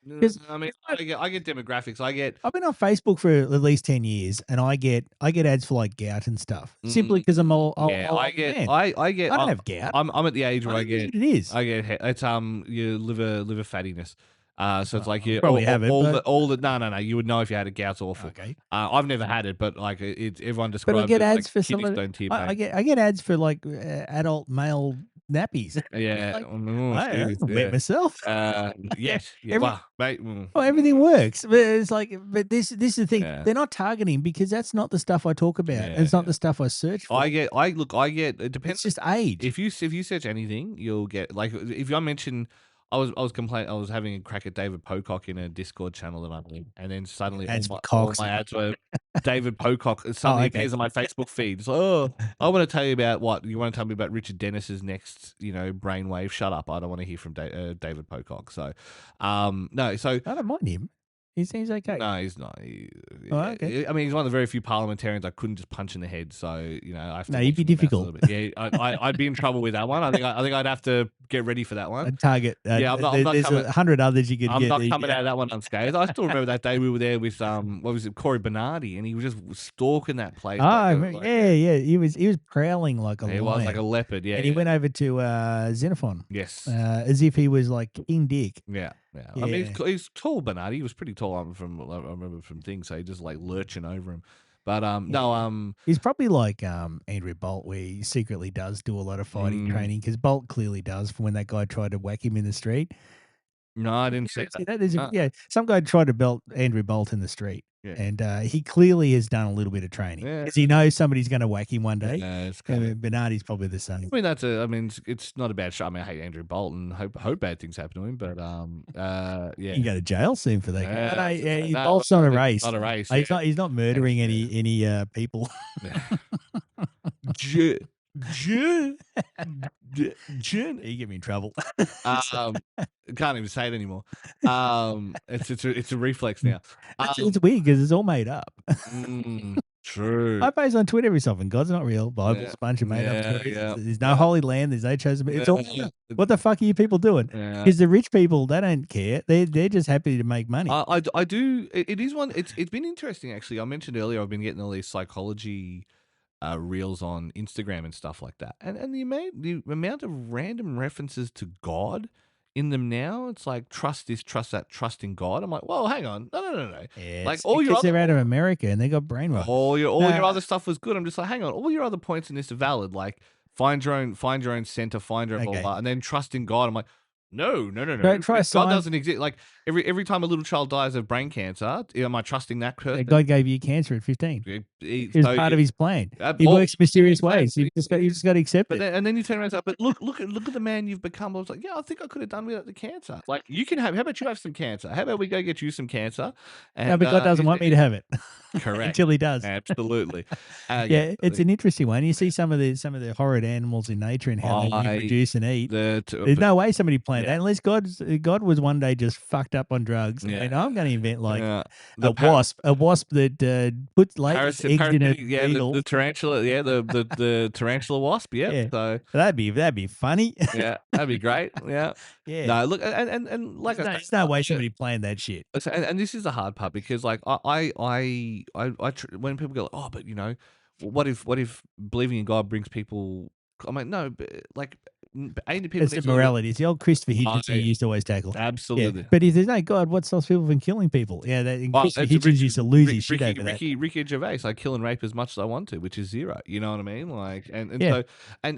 Because I mean, I get demographics. I get I've been on Facebook for at least 10 years, and I get ads for like gout and stuff simply because I'm yeah. old man. I get. I don't have gout. I'm at the age where I I don't know get. what it is. I get it's your liver fattiness. So it's like you probably have it, but all the no, you would know if you had it. Gout's awful. okay. I've never had it, but like everyone But describes I get it ads like for kidney some of stone tear I pain. get ads for like adult male nappies. Yeah, Like, I serious, don't wet myself. yes, yeah, Every, wow, mate. well, everything works, but it's like, but this is the thing. Yeah. They're not targeting because that's not the stuff I talk about. Yeah, It's not the stuff I search for. I get. It It's depends. just age. If you search anything, you'll get like if I mention. I was having a crack at David Pocock in a Discord channel that I'm in, and then suddenly Ads for all cocks. my ads were David Pocock. It suddenly okay. appears on my Facebook feed. It's like, oh, I want to tell you about what you want to tell me about Richard Dennis's next, brainwave. Shut up! I don't want to hear from David Pocock. So, no, so I don't mind him. He seems okay. no, he's not. Oh, okay. I mean, he's one of the very few parliamentarians I couldn't just punch in the head. So I have to. No, you'd be watch my mouth a difficult. little bit. Yeah, I'd be in trouble with that one. I think I'd have to get ready for that one. A target. Yeah, I'm not there's coming. 100 others you could I'm get. not coming out of that one unscathed. I still remember that day we were there with what was it, Corey Bernardi, and he was just stalking that place. Yeah. He was prowling like a lion. He was like a leopard. Yeah, and he went over to Xenophon. Yes. As if he was like King Dick. Yeah. I mean, he's tall, Bernardi. He was pretty tall. I remember from things, so he just like lurching over him. But no, he's probably like Andrew Bolt, where he secretly does do a lot of fighting training because Bolt clearly does. From when that guy tried to whack him in the street. No, I didn't see that. Yeah, some guy tried to belt Andrew Bolt in the street. Yeah. And he clearly has done a little bit of training because he knows somebody's going to whack him one day. Yeah, it's Bernardi's probably the same. I mean, it's not a bad shot. I mean, I hate Andrew Bolt and hope bad things happen to him. But yeah, he can go to jail soon for that. No, Bolt's not a race. Not a race. He's not murdering any people. You get me in trouble. Can't even say it anymore. It's a reflex now. It's weird because it's all made up. True. I post on Twitter every so often. God's not real. Bible's a bunch of made up stories. There's no holy land. There's no chosen. It's all. What the fuck are you people doing? Because the rich people, they don't care. They're just happy to make money. I do. It is one. It's been interesting actually. I mentioned earlier. I've been getting all these psychology reels on Instagram and stuff like that, and the amount of random references to God in them now. It's like trust this, trust that, trust in God. I'm like, well, hang on, no. Yeah, like all your they're out of America and they got brainwashed. All your other stuff was good. I'm just like, hang on, all your other points in this are valid. Like find your own center, find your own blah, blah, and then trust in God. I'm like, No. Try God science. doesn't exist. Like every time a little child dies of brain cancer, am I trusting that person? God gave you cancer at 15. It was So part of his plan. He oh, works in mysterious ways. exactly. You just got to accept But it. then you turn around and say, "But look at the man you've become." I was like, "Yeah, I think I could have done without the cancer." Like, you can have. How about you have some cancer? How about we go get you some cancer? No, And but God doesn't want me to have it correct, until he does. absolutely. Yeah, Yeah, it's an interesting one. You see some of the horrid animals in nature and how they I reproduce and eat. the There's no way somebody planned yeah. that unless God was one day just fucked up on drugs. Yeah. And I'm going to invent like yeah, a wasp that puts lays its eggs in a parasitic, yeah, beetle. the tarantula, yeah, the tarantula wasp, yep. Yeah, So that'd be funny. yeah, that'd be great. Yeah. Yeah, No, look, and like I there's say, no way somebody planned that shit. and this is the hard part because like when people go, oh, but what if believing in God brings people? I'm like, no, but like, ain't the people It's need the to live morality. It's the old Christopher Hitchens who I used to always tackle. Yeah, absolutely. but if there's no God, what stops people from killing people? Yeah, and Well, Christopher it's a Hitchens used to lose his shit over that. Ricky Gervais. I kill and rape as much as I want to, which is zero. You know what I mean? Like, and Yeah, so, and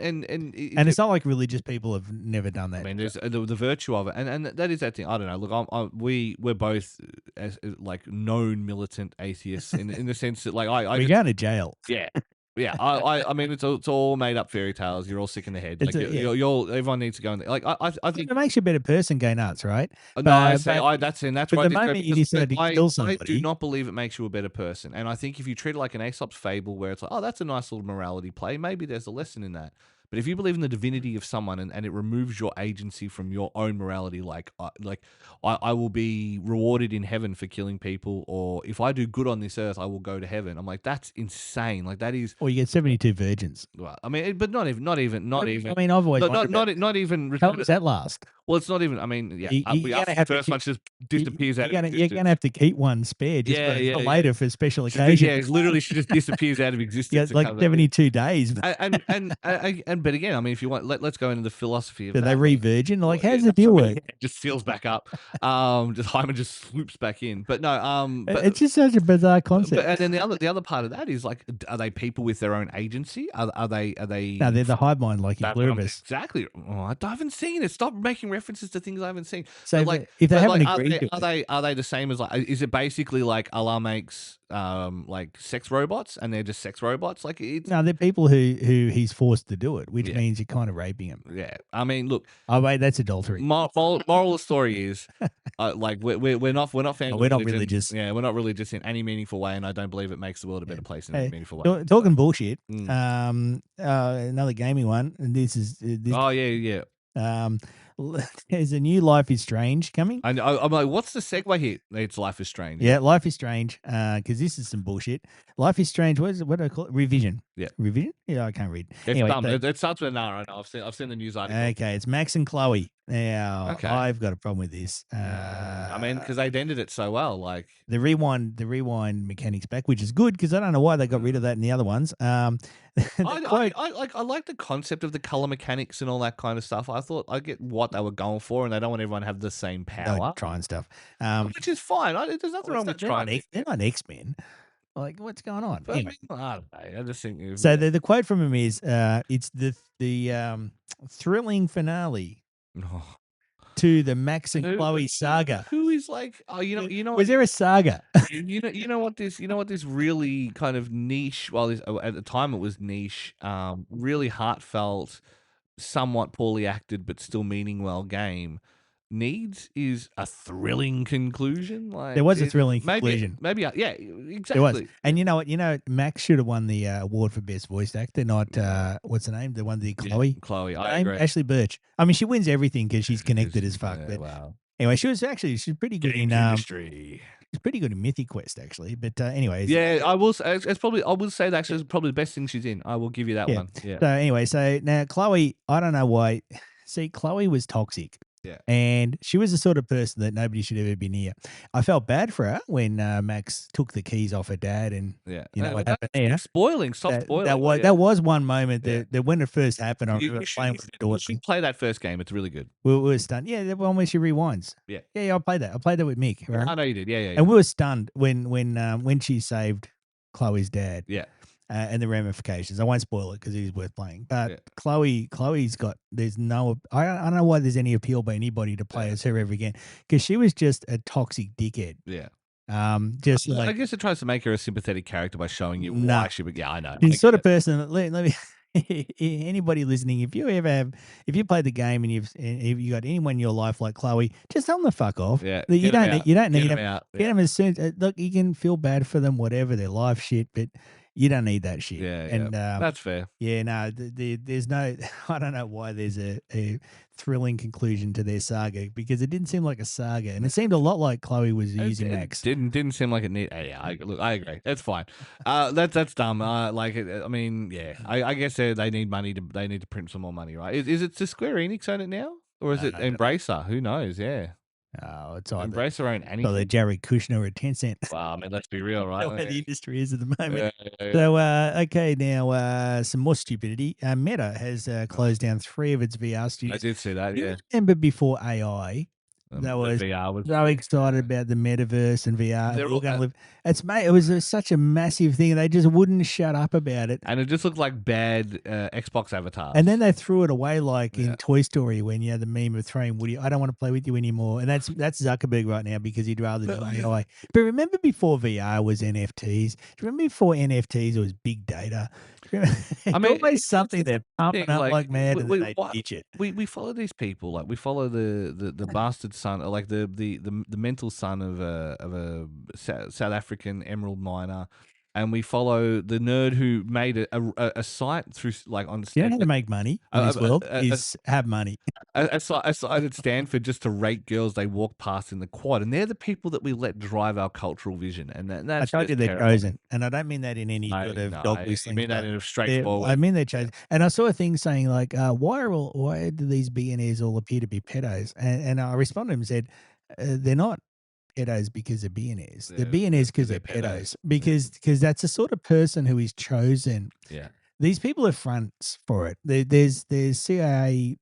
it's not like religious people have never done I that. mean, there's the virtue of it, and that is that thing. I don't know. Look, we're both like known militant atheists in the sense that like I We're just going to jail. yeah. Yeah, I mean it's all made up fairy tales. You're all sick in the head. It's Like yeah. you're all everyone needs to go in there. Like I think It makes you a better person, go nuts, right? no, I But say that's but where I the disagree moment you because decide to I kill I do somebody, not believe it makes you a better person. And I think if you treat it like an Aesop's fable where it's like, oh, that's a nice little morality play, maybe there's a lesson in that. But if you believe in the divinity of someone and it removes your agency from your own morality, like I will be rewarded in heaven for killing people, or if I do good on this earth, I will go to heaven. I'm like, that's insane. Like that is or you get 72 virgins. well, I mean, but not even. I mean, I've always wondered about Not even. how long does that last? Well, it's not even. I mean, yeah, we You're after gonna the have to first one just disappears out of you're gonna existence. have to keep one spare just Yeah, for yeah. later for special She just, yeah, occasions. literally, she just disappears out of You existence. got like 72 days. But again, I mean, if you want, let's go into the philosophy of Do that. they re-virgin? Like, Well, how's yeah, the deal I mean, work? it just seals back up. Just Hyman just swoops back in. But no, but It's just such a bizarre but concept. and then the other part of that is like, are they people with their own agency? Are they No, they're the hive mind, like in That's what I'm Pluribus. exactly. Oh, I haven't seen it. Stop making references to things I haven't seen. So But like, if they haven't are agreed to it, are they the same as like? Is it basically like Allah makes like sex robots and they're just sex robots? Like it's no, they're people who he's forced to do it, which yeah, means you're kind of raping them. yeah. I mean, look, Oh wait, that's adultery. moral of the story is, like we're not fans of We're not religion. religious. Yeah, we're not religious in any meaningful way, and I don't believe it makes the world a better place in any Hey, meaningful way. talking bullshit. Mm. Another gaming one. And this is this. Oh yeah. Um, there's a new Life is Strange coming. I'm like, what's the segue here? It's Life is Strange. Yeah, Life is Strange. Because this is some bullshit. Life is Strange. What do I call it? Revision. Yeah. Revision. Yeah, I can't read. It's Anyway, dumb. It starts with an R. I know. I've seen the news article. okay, it's Max and Chloe. Now, Okay. I've got a problem with this. I mean, because they ended it so well. Like the rewind mechanics back, which is good because I don't know why they got rid of that in the other ones. I like the concept of the color mechanics and all that kind of stuff. I thought I get what they were going for, and they don't want everyone to have the same power, trying stuff. which is fine. There's nothing wrong with trying. They're not X-Men. Like, what's going on? But, Anyway, I don't know. I just think so the quote from him is, "It's the thrilling finale Oh. to the Max and Chloe saga." Who is like, oh, Was there a saga? you know what this really kind of niche. Well, at the time it was niche, really heartfelt, somewhat poorly acted, but still meaning well game needs is a thrilling conclusion. Like There was a thrilling conclusion. Maybe yeah, exactly. There was, and you know what? Max should have won the award for best voice actor. Not what's her name? The one, the Chloe. Yeah, Chloe, I agree. Ashley Birch. I mean, she wins everything because she's connected as fuck. Yeah, but wow. anyway, she's pretty good in industry. She's pretty good in Mythic Quest actually. But anyways, yeah, I will. I will say that it's probably the best thing she's in. I will give you that one. Yeah. So anyway, so now Chloe, I don't know why. See, Chloe was toxic. Yeah. And she was the sort of person that nobody should ever be near. I felt bad for her when Max took the keys off her dad, and you know what happened there. Stop spoiling. That was one moment that when it first happened, I remember playing with the daughter. You should play that first game. It's really good. We were stunned. Yeah, the one where she rewinds. Yeah. Yeah, I played that. I played that with Mick. Right? I know you did. Yeah. And we were stunned when she saved Chloe's dad. Yeah. and the ramifications. I won't spoil it because it is worth playing. But Yeah. Chloe's got there's no I don't know why there's any appeal by anybody to play Yeah. as her ever again because she was just a toxic dickhead. Yeah. Just I like guess it tries to make her a sympathetic character by showing you nah. why she would. Yeah, I know. She's I the sort get of it. person that let me anybody listening, if you played the game and if you got anyone in your life like Chloe, just tell them to fuck off. Yeah, That get 'em out. you don't Get need 'em them. out. Get Yeah. them as soon. Look, you can feel bad for them, whatever their life shit, but you don't need that shit. Yeah, yeah. And That's fair. yeah, no, there's no. I don't know why there's a thrilling conclusion to their saga because it didn't seem like a saga, and it seemed a lot like Chloe was using It Max. didn't seem like it need. Yeah, look, I agree. That's fine. That's dumb. Like, I mean, yeah. I guess they need money they need to print some more money, right? Is it to Square Enix own it now, or is it I don't know. Embracer? Who knows? Yeah, Oh, it's either Embracer own either anything. Jared Kushner or Tencent. Well, I mean, let's be real, The right? way the industry is at the moment. Yeah, yeah, yeah. So, okay, now some more stupidity. Meta has closed down 3 of its VR I studios. did see that. You Yeah, remember before AI, that the was VR was so excited about the metaverse and VR. They're We're all, going to live. It was such a massive thing. They just wouldn't shut up about it. and it just looked like bad Xbox avatars. And then they threw it away like Yeah. in Toy Story when you had the meme of throwing Woody. I don't want to play with you anymore. And that's Zuckerberg right now because he'd rather do AI. But remember before VR was NFTs? Do you remember before NFTs it was big data? It's I mean, always something they're pumping up like mad and then they ditch it. we follow these people, like we follow the bastard son, or like the mental son of a South African emerald miner, and we follow the nerd who made a site through like on You know how to make money in this world is have money. a site at Stanford just to rate girls they walk past in the quad, and they're the people that we let drive our cultural vision, and I that's told just you they're terrible. chosen, and I don't mean that in any sort of dog I whistling. mean that style. in a straightforward. I mean they're chosen, and I saw a thing saying like, why do these billionaires all appear to be pedos? And I responded and said, they're not pedos because they're billionaires. They're billionaires because they're pedos. Because that's the sort of person who is chosen. Yeah. These people are fronts for it. There's CIA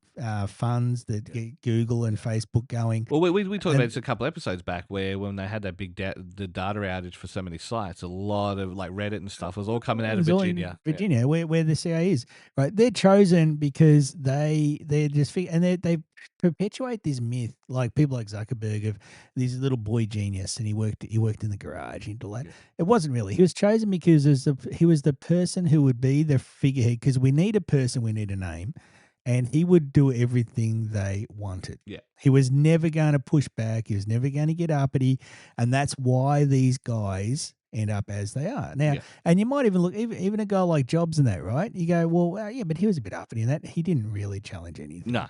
funds that get Google and Facebook going. Well, we talked about this a couple episodes back, where when they had that big the data outage for so many sites, a lot of like Reddit and stuff was all coming out of Virginia. Virginia, where the CIA is, right? They're chosen because they're just and they perpetuate this myth, like people like Zuckerberg of this little boy genius, and he worked in the garage and all that. Yeah. It wasn't really. He was chosen because he was the person who would be the figurehead. Because we need a person, we need a name, and he would do everything they wanted. Yeah. He was never going to push back. He was never going to get uppity, and that's why these guys end up as they are now. Yeah. And you might even look even a guy like Jobs and that, right? You go, well, yeah, but he was a bit uppity in that. He didn't really challenge anything. No.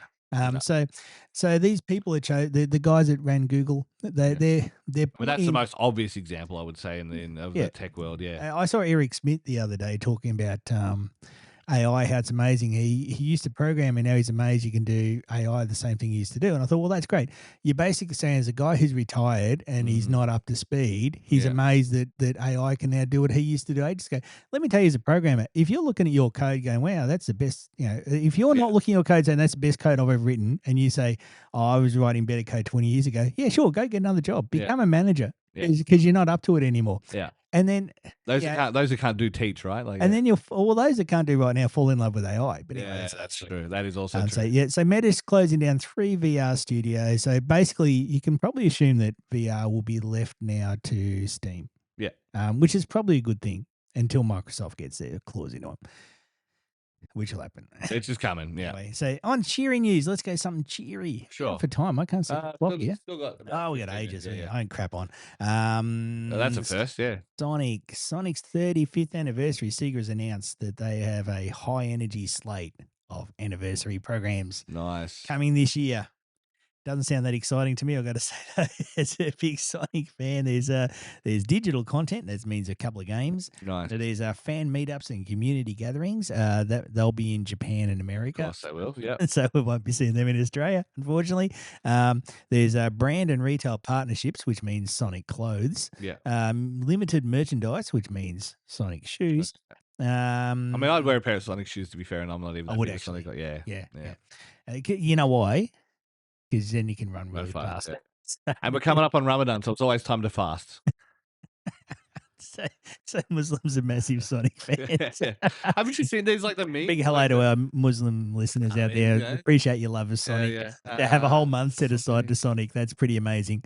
So these people are the guys that ran Google. They're. I mean, that's the most obvious example I would say of the tech world. Yeah. I saw Eric Smith the other day talking about AI, how it's amazing. He used to program and now he's amazed you can do AI the same thing he used to do. And I thought, well, that's great. You're basically saying as a guy who's retired and he's not up to speed, he's amazed that AI can now do what he used to do ages ago. Let me tell you as a programmer, if you're looking at your code going, wow, that's the best, if you're not looking at your code saying that's the best code I've ever written, and you say, oh, I was writing better code 20 years ago, yeah, sure, go get another job. Become a manager because you're not up to it anymore. Yeah. And then those who can't do teach, right? Like, and then all those that can't do right now fall in love with AI. But anyway, that's true. That is also true. So Meta's closing down 3 VR studios. So basically, you can probably assume that VR will be left now to Steam. Yeah. Which is probably a good thing until Microsoft gets their claws into them, which will happen. It's just coming. Yeah. Anyway, so on cheery news, let's go something cheery. Sure. For time, I can't see the clock here. Still got we got ages. Yeah. I ain't crap on. That's a first, yeah. Sonic's 35th anniversary. Sega has announced that they have a high energy slate of anniversary programs coming this year. Doesn't sound that exciting to me. I've got to say that as a big Sonic fan, there's digital content. That means a couple of games. Nice. There's fan meetups and community gatherings. That they'll be in Japan and America. Of course they will. Yeah. So we won't be seeing them in Australia, unfortunately. There's brand and retail partnerships, which means Sonic clothes. Yeah. Limited merchandise, which means Sonic shoes. I mean, I'd wear a pair of Sonic shoes to be fair, and I'm not even. I would actually. Sonic, yeah. You know why? Because then you can run really fast. And we're coming up on Ramadan, so it's always time to fast. so, so Muslims are massive Sonic fans. Yeah. Haven't you seen these like the memes? Big hello Like to our Muslim listeners I out mean, there. you know, Appreciate your love of yeah, Sonic. yeah. To have a whole month set aside to Sonic. Sonic, that's pretty amazing.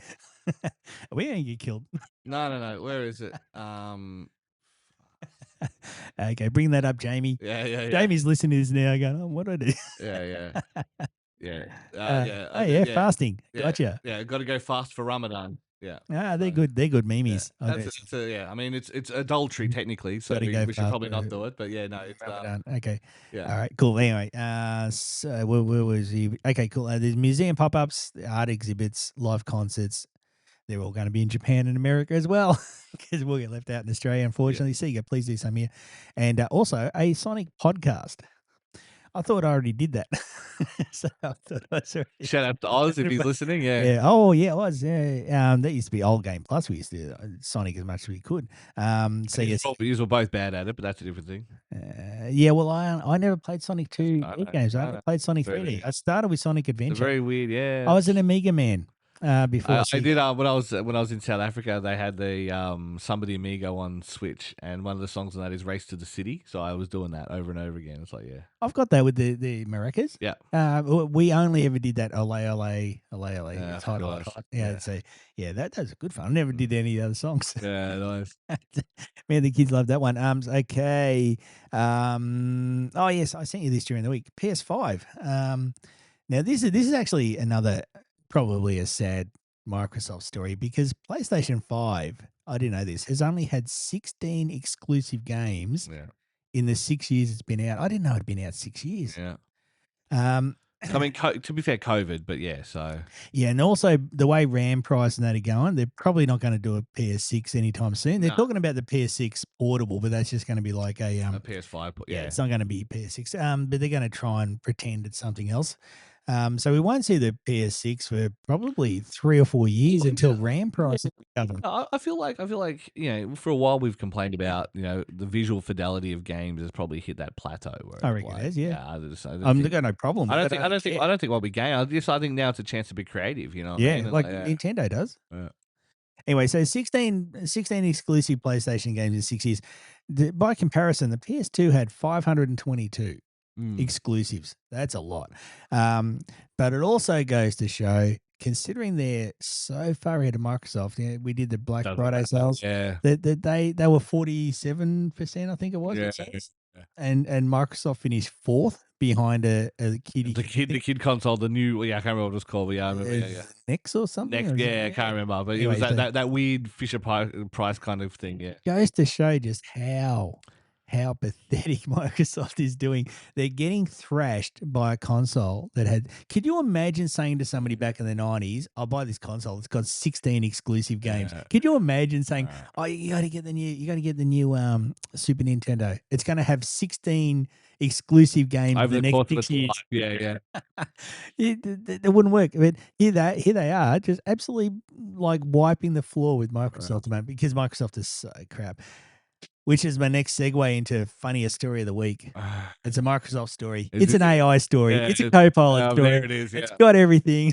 We ain't get killed. No. Where is it? Okay, bring that up, Jamie. Yeah. Jamie's listening to this now, going, "Oh, what do I do?" Yeah. Oh yeah, Yeah. fasting. Yeah. Gotcha. Yeah. Got to go fast for Ramadan. Yeah. Ah, they're So, good. They're good yeah. memes. Yeah. I mean, it's adultery technically, so Got to go we should fast probably not for do it. But yeah, no, it's Ramadan. Okay. yeah. All right. Cool. Anyway, so where was he? Okay. Cool. There's museum pop-ups, art exhibits, live concerts. They're all going to be in Japan and America as well, because we'll get left out in Australia, unfortunately. Sega, please do some here, and also a Sonic podcast. I thought I already did that. So I thought I was already. Shout out to Oz if he's listening. Yeah. Yeah. Oh, yeah, it was. Yeah. That used to be old Game Plus. We used to Sonic as much as we could. So yes. You were both bad at it, but that's a different thing. Yeah. Well, I never played Sonic 2 games. I I only know. played Sonic Very 3D. I started with Sonic Adventure. Very weird. Yeah. I was an Amiga man before. I did when I was in South Africa. They had the Somebody Amigo on Switch, and one of the songs on that is "Race to the City." So I was doing that over and over again. It's like, yeah, I've got that with the maracas. yeah. We only ever did that ole. It's hot, hot, gosh. hot. Yeah. So yeah, that's good fun. I never did any other songs. Yeah, nice. Man, the kids love that one. Okay. Oh yes, I sent you this during the week. PS5. Now this is actually another probably a sad Microsoft story, because PlayStation 5, I didn't know this, has only had 16 exclusive games Yeah, in the 6 years it's been out. I didn't know it'd been out 6 years. yeah. Um, I mean, to be fair, COVID, but yeah. So yeah, and also the way RAM price and that are going, they're probably not going to do a PS6 anytime soon. They're talking about the PS6 portable, but that's just going to be like a PS5. yeah, it's not going to be PS6. But they're going to try and pretend it's something else. So we won't see the PS6 for probably 3 or 4 years until RAM prices recover. I feel like for a while we've complained about the visual fidelity of games has probably hit that plateau where I it's reckon like, it is, yeah. they've got no problem. I with don't it. think I don't think what we gain. I think now it's a chance to be creative. You know, what I Yeah, mean? like yeah. Nintendo does. Yeah. Anyway, so 16 exclusive PlayStation games in 6 years. By comparison, the PS2 had 522 exclusives. That's a lot. But it also goes to show, considering they're so far ahead of Microsoft, we did the Black Friday sales. Yeah. That they were 47%, I think it was. Yeah. It says. And Microsoft finished fourth behind a kiddie. The kid console, the new I can't remember what it's called, but yeah, I remember. Yeah. Next or something. Next, I can't remember, but Anyway, it was that weird Fisher Price kind of thing. Yeah. Goes to show just how pathetic Microsoft is doing. They're getting thrashed by a console that had. Could you imagine saying to somebody back in the 90s, "I'll buy this console. It's got 16 exclusive games." Could you imagine saying, "Oh, you got to get the new Super Nintendo. It's going to have 16 exclusive games Over the the next course 6 of its years." life. Yeah. It wouldn't work. But here they are, just absolutely like wiping the floor with Microsoft at the moment, because Microsoft is so crap. Which is my next segue into funniest story of the week. It's a Microsoft story. It's an AI story. Yeah, it's a CoPilot story. There it is. Yeah. It's got everything.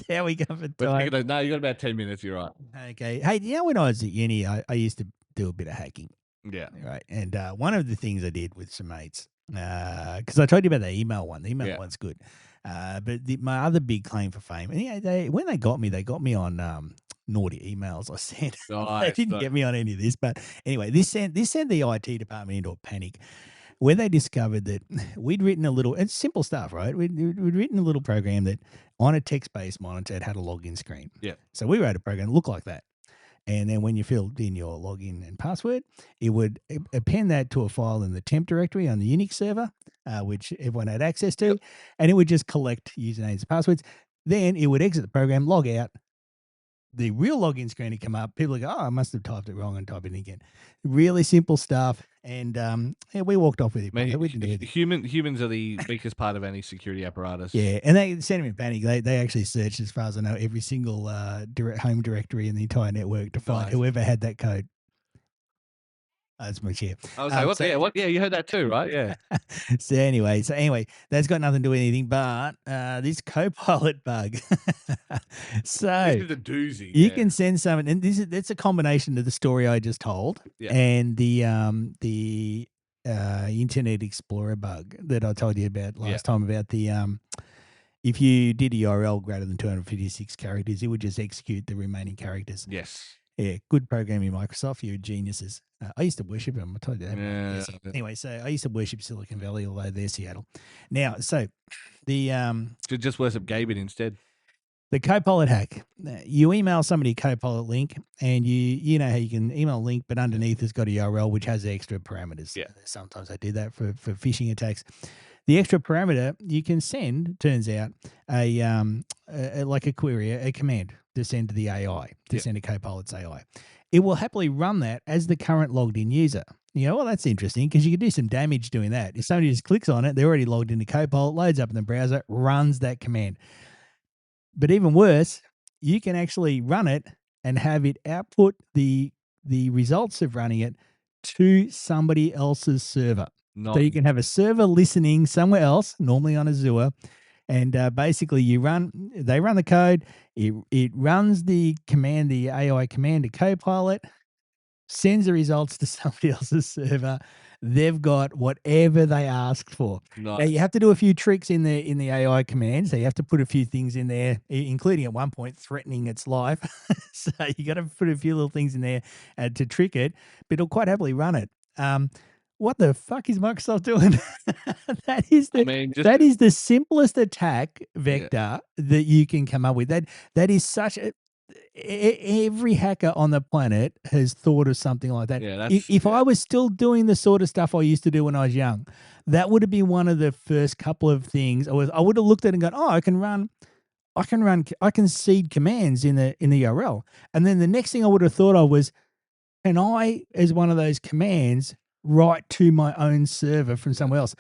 How we go for time? No, you got about 10 minutes. You're right. Okay. Hey, when I was at uni, I used to do a bit of hacking. Yeah. Right. And one of the things I did with some mates, because I told you about the email one. The email one's good. But my other big claim for fame, and when they got me on naughty emails I sent. They didn't get me on any of this, but anyway, this sent the IT department into a panic, where they discovered that we'd written it's simple stuff, right? We'd written a little program that on a text-based monitor, it had a login screen. Yeah. So we wrote a program that looked like that. And then when you filled in your login and password, it would append that to a file in the temp directory on the Unix server, which everyone had access to, and it would just collect usernames and passwords. Then it would exit the program, log out. The real login screen would come up. People would go, "Oh, I must have typed it wrong," and type it in again. Really simple stuff. And we walked off with it. We didn't do anything. Humans are the weakest part of any security apparatus. Yeah, and they sent him in panic. They actually searched, as far as I know, every single home directory in the entire network to find whoever had that code. That's my chair. I was like, what? So, Yeah, what? Yeah, you heard that too, right? Yeah. so anyway, that's got nothing to do with anything, but this Copilot bug. This So is a doozy. you Yeah. can send someone, and that's a combination of the story I just told Yeah. and the Internet Explorer bug that I told you about Yeah. last time about the if you did a URL greater than 256 characters, it would just execute the remaining characters. Yes. Yeah, good programming, Microsoft. You're geniuses. I used to worship them. I told you that. Yeah. Anyway, so I used to worship Silicon Valley, although they're Seattle. Now, so the Should just worship Gaben instead. the Copilot hack. You email somebody a Copilot link, and you know how you can email a link, but underneath it's got a URL which has extra parameters. Yeah. Sometimes I do that for phishing attacks. The extra parameter you can send turns out like a query, a command to send to the AI, to send to Copilot's AI. It will happily run that as the current logged in user. You know, well, that's interesting because you could do some damage doing that. If somebody just clicks on it, they're already logged into Copilot, loads up in the browser, runs that command. But even worse, you can actually run it and have it output the results of running it to somebody else's server. So you can have a server listening somewhere else, normally on Azure, and basically they run the code, it runs the command, the AI command to Copilot, sends the results to somebody else's server. They've got whatever they asked for. Now you have to do a few tricks in the AI command. So you have to put a few things in there, including at one point threatening its life. So you got to put a few little things in there to trick it, but it'll quite happily run it. What the fuck is Microsoft doing? That is the simplest attack vector that you can come up with. That is such a every hacker on the planet has thought of something like that. Yeah, If I was still doing the sort of stuff I used to do when I was young, that would have been one of the first couple of things. I would have looked at it and gone, oh, I can seed commands in the URL. And then the next thing I would have thought of was, can I, as one of those commands, write to my own server from somewhere else?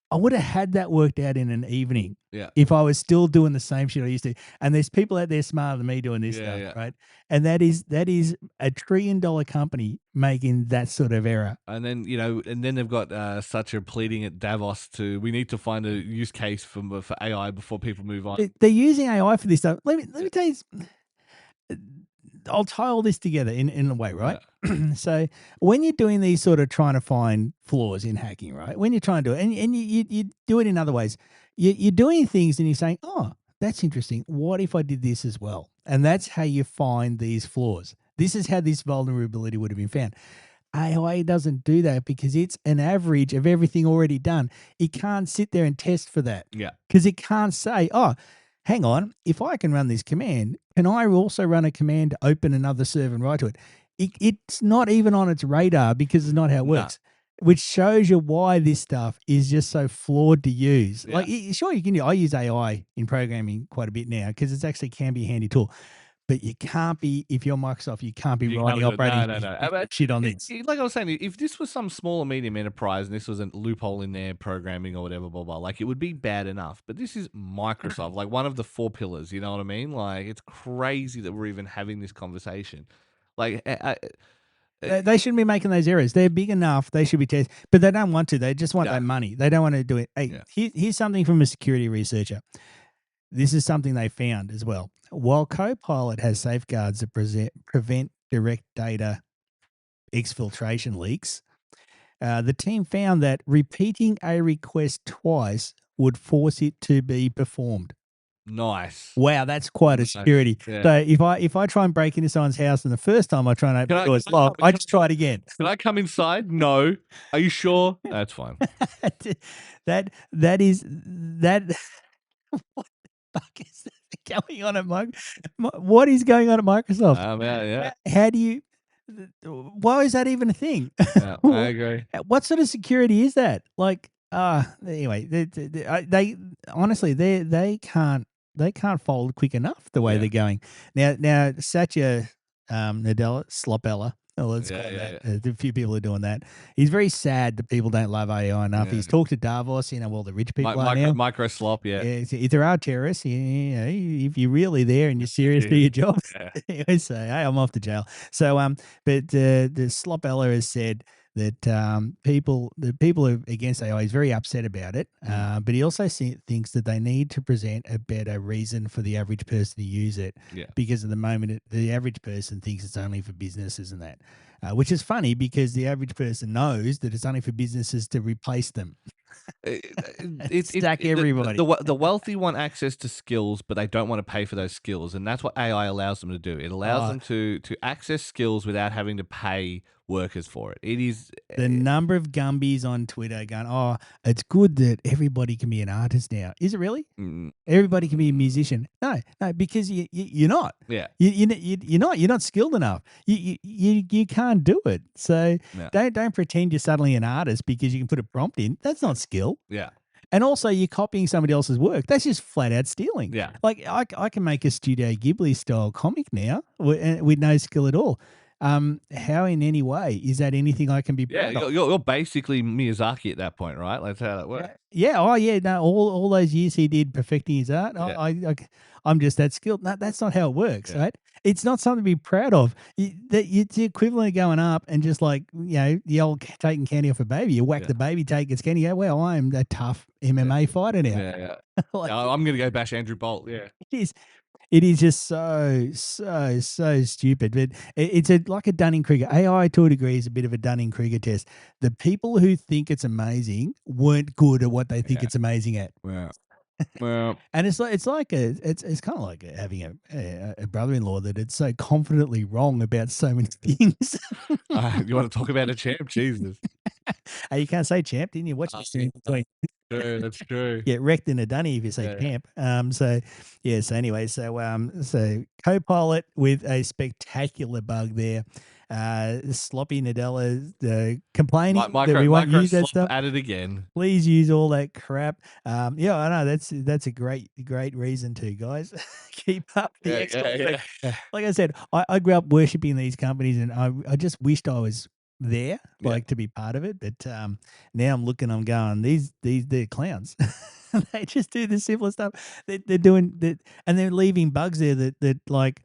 I would have had that worked out in an evening. Yeah. If I was still doing the same shit I used to. And there's people out there smarter than me doing this stuff, right? And that is a $1 trillion company making that sort of error. And then, they've got Satya pleading at Davos we need to find a use case for AI before people move on. They're using AI for this stuff. Let me tell you, I'll tie all this together in a way, right? Yeah. So when you're doing these sort of trying to find flaws in hacking, right? When you're trying to do it, and you do it in other ways, you're doing things and you're saying, oh, that's interesting. What if I did this as well? And that's how you find these flaws. This is how this vulnerability would have been found. AI doesn't do that because it's an average of everything already done. It can't sit there and test for that. Yeah. Because it can't say, oh, hang on, if I can run this command, can I also run a command to open another server and write to it? It's not even on its radar because it's not how it works, which shows you why this stuff is just so flawed to use. Yeah. Like, sure, you can. I use AI in programming quite a bit now because it actually can be a handy tool. But you can't be, if you're Microsoft, you can't be writing operating shit on this. Like I was saying, if this was some small or medium enterprise and this was a loophole in their programming or whatever, blah, blah, like it would be bad enough. But this is Microsoft, like one of the 4 pillars, you know what I mean? Like it's crazy that we're even having this conversation. Like, they shouldn't be making those errors. They're big enough. They should be tested, but they don't want to. They just want that money. They don't want to do it. Hey, here's something from a security researcher. This is something they found as well. While Copilot has safeguards that prevent direct data exfiltration leaks, the team found that repeating a request twice would force it to be performed. Nice. Wow, that's quite a security. Yeah. So if I try and break into someone's house and the first time I try and open the door, it's locked, I just try it again. Can I come inside? No. Are you sure? That's fine. that is what the fuck is going on at what is going on at Microsoft? Yeah. How do you? Why is that even a thing? Yeah, I agree. What sort of security is that? Like, anyway, they honestly they can't fold quick enough the way they're going now. Satya Nadella Slopella. Oh, let's call that. A few people are doing that. He's very sad that people don't love AI enough. He's talked to Davos, all the rich people are now. Micro slop, If there are terrorists, if you're really there and you're serious to your job, you say, hey, I'm off to jail. So, but the Slopella has said that the people are against AI. He's very upset about it, Mm. but he also thinks that they need to present a better reason for the average person to use it, Yeah. because at the moment the average person thinks it's only for businesses and that, which is funny because the average person knows that it's only for businesses to replace them, stack everybody. The wealthy want access to skills, but they don't want to pay for those skills, and that's what AI allows them to do. It allows Uh, them to access skills without having to pay workers for it. It is, the number of Gumbies on Twitter going, "Oh, it's good that everybody can be an artist now." Is it really? mm, Everybody can be a musician. No, no, because you're not. yeah, You're not skilled enough. You can't do it. So yeah, don't pretend you're suddenly an artist because you can put a prompt in. That's not skill. yeah, And also, you're copying somebody else's work. That's just flat out stealing. yeah. Like I can make a Studio Ghibli style comic now with no skill at all. How in any way is that anything I can be Yeah, proud of? you're basically Miyazaki at that point, right? That's how that works. Yeah. Oh, yeah. No, all those years he did perfecting his art, Yeah, I'm just that skilled. No, that's not how it works, yeah, right? It's not something to be proud of. It's the equivalent of going up and just like, the old taking candy off a baby. You whack yeah, the baby, take its candy. You go, well, I'm a tough yeah, MMA fighter now. yeah, yeah. Like, Yeah, I'm gonna go bash Andrew Bolt. Yeah, it is. It is just so stupid. But it's like a Dunning Kruger. AI to a degree is a bit of a Dunning Kruger test. The people who think it's amazing weren't good at what they think yeah, it's amazing at. yeah. Well, And it's kind of like having a brother-in-law that it's so confidently wrong about so many things. you want to talk about a champ? Jesus. Hey, you can't say champ, didn't you? Watch Uh, this thing between True, that's true. get wrecked in a dunny if you say Yeah, yeah. champ. So yeah, so anyway, so Copilot with a spectacular bug there. Sloppy Nadella complaining that we won't Micro use that slop stuff. at it again. Please use all that crap. Yeah, I know that's a great reason to, guys. Keep up the Yeah, excellent yeah, work. yeah. Like I said, I grew up worshiping these companies, and I just wished I was there, Yeah. like to be part of it. But now I'm going, they're clowns. They just do the simplest stuff. They're doing that, and they're leaving bugs there that like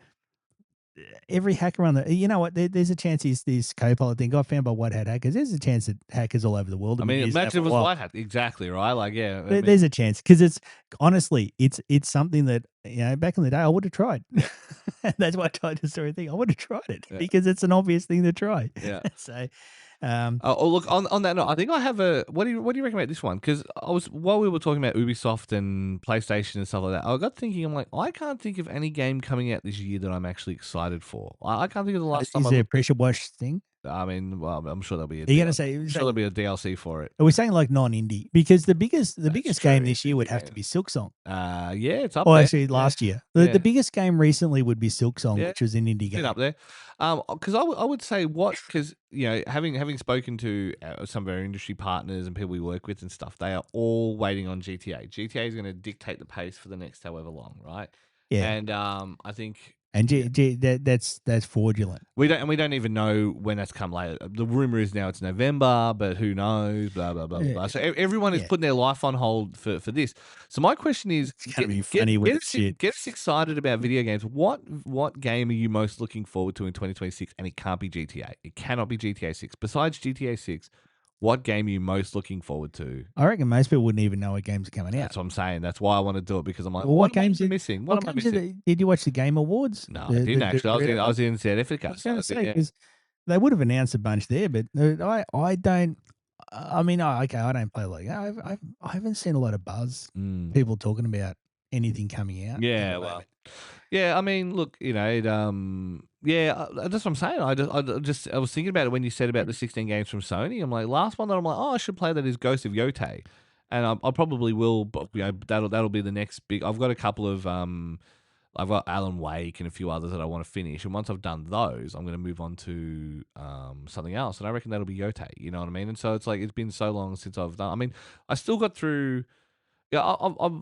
every hacker on the, there's a chance this Copilot thing got found by white hat hackers. There's a chance that hackers all over the world I have been mean, using that imagine for if a it was while. white hat. Exactly, right? Like, yeah, I mean, There's a chance because it's honestly, it's something that back in the day I would have tried. yeah, That's why I tried the story thing. I would have tried it yeah, because it's an obvious thing to try. yeah. So, um, Look, on that note, I think I have a. What do you recommend this one? Because while we were talking about Ubisoft and PlayStation and stuff like that, I got thinking. I'm like, I can't think of any game coming out this year that I'm actually excited for. I can't think of the last time is I there a looked at. pressure wash thing? I mean, well, I'm sure there'll be a Are you going to DLC. say? I'm sure there'll be a DLC for it. Are we saying like non-indie? Because the That's biggest game true. this year would Indie have to game. be Silksong. Yeah, it's up Oh, there. actually, Yeah, last year the yeah. biggest game recently would be Silksong, Yeah, which was an indie it's been game. up there. Because I would say because having spoken to some of our industry partners and people we work with and stuff, they are all waiting on GTA. GTA is going to dictate the pace for the next however long, right? Yeah, And I think and that's fraudulent. we don't even know when that's come later. The rumor is now it's November, but who knows? Blah blah blah blah. Yeah, Blah. So everyone is yeah. putting their life on hold for this. So my question is, It's gonna be funny with this shit. get us excited about video games. What game are you most looking forward to in 2026? And it can't be GTA. It cannot be GTA 6. Besides GTA 6, what game are you most looking forward to? I reckon most people wouldn't even know what games are coming out. That's what I'm saying. That's why I want to do it because I'm like, Well, what am I missing? What what am I games did missing? did you watch the Game Awards? No, I didn't actually. I was in South I Africa. was So going to I say yeah. because they would have announced a bunch there, but I don't. I mean, okay, I don't play like I haven't seen a lot of buzz. Mm. People talking about anything coming out at Yeah, the well, moment. yeah. I mean, look, yeah. That's what I'm saying. I was thinking about it when you said about the 16 games from Sony. I'm like, last one that I'm like, oh, I should play that is Ghost of Yotei, and I probably will. But that'll be the next big. I've got a couple of I've got Alan Wake and a few others that I want to finish, and once I've done those, I'm going to move on to something else, and I reckon that'll be Yotei. You know what I mean? And so it's like it's been so long since I've done. I mean, I still got through. Yeah,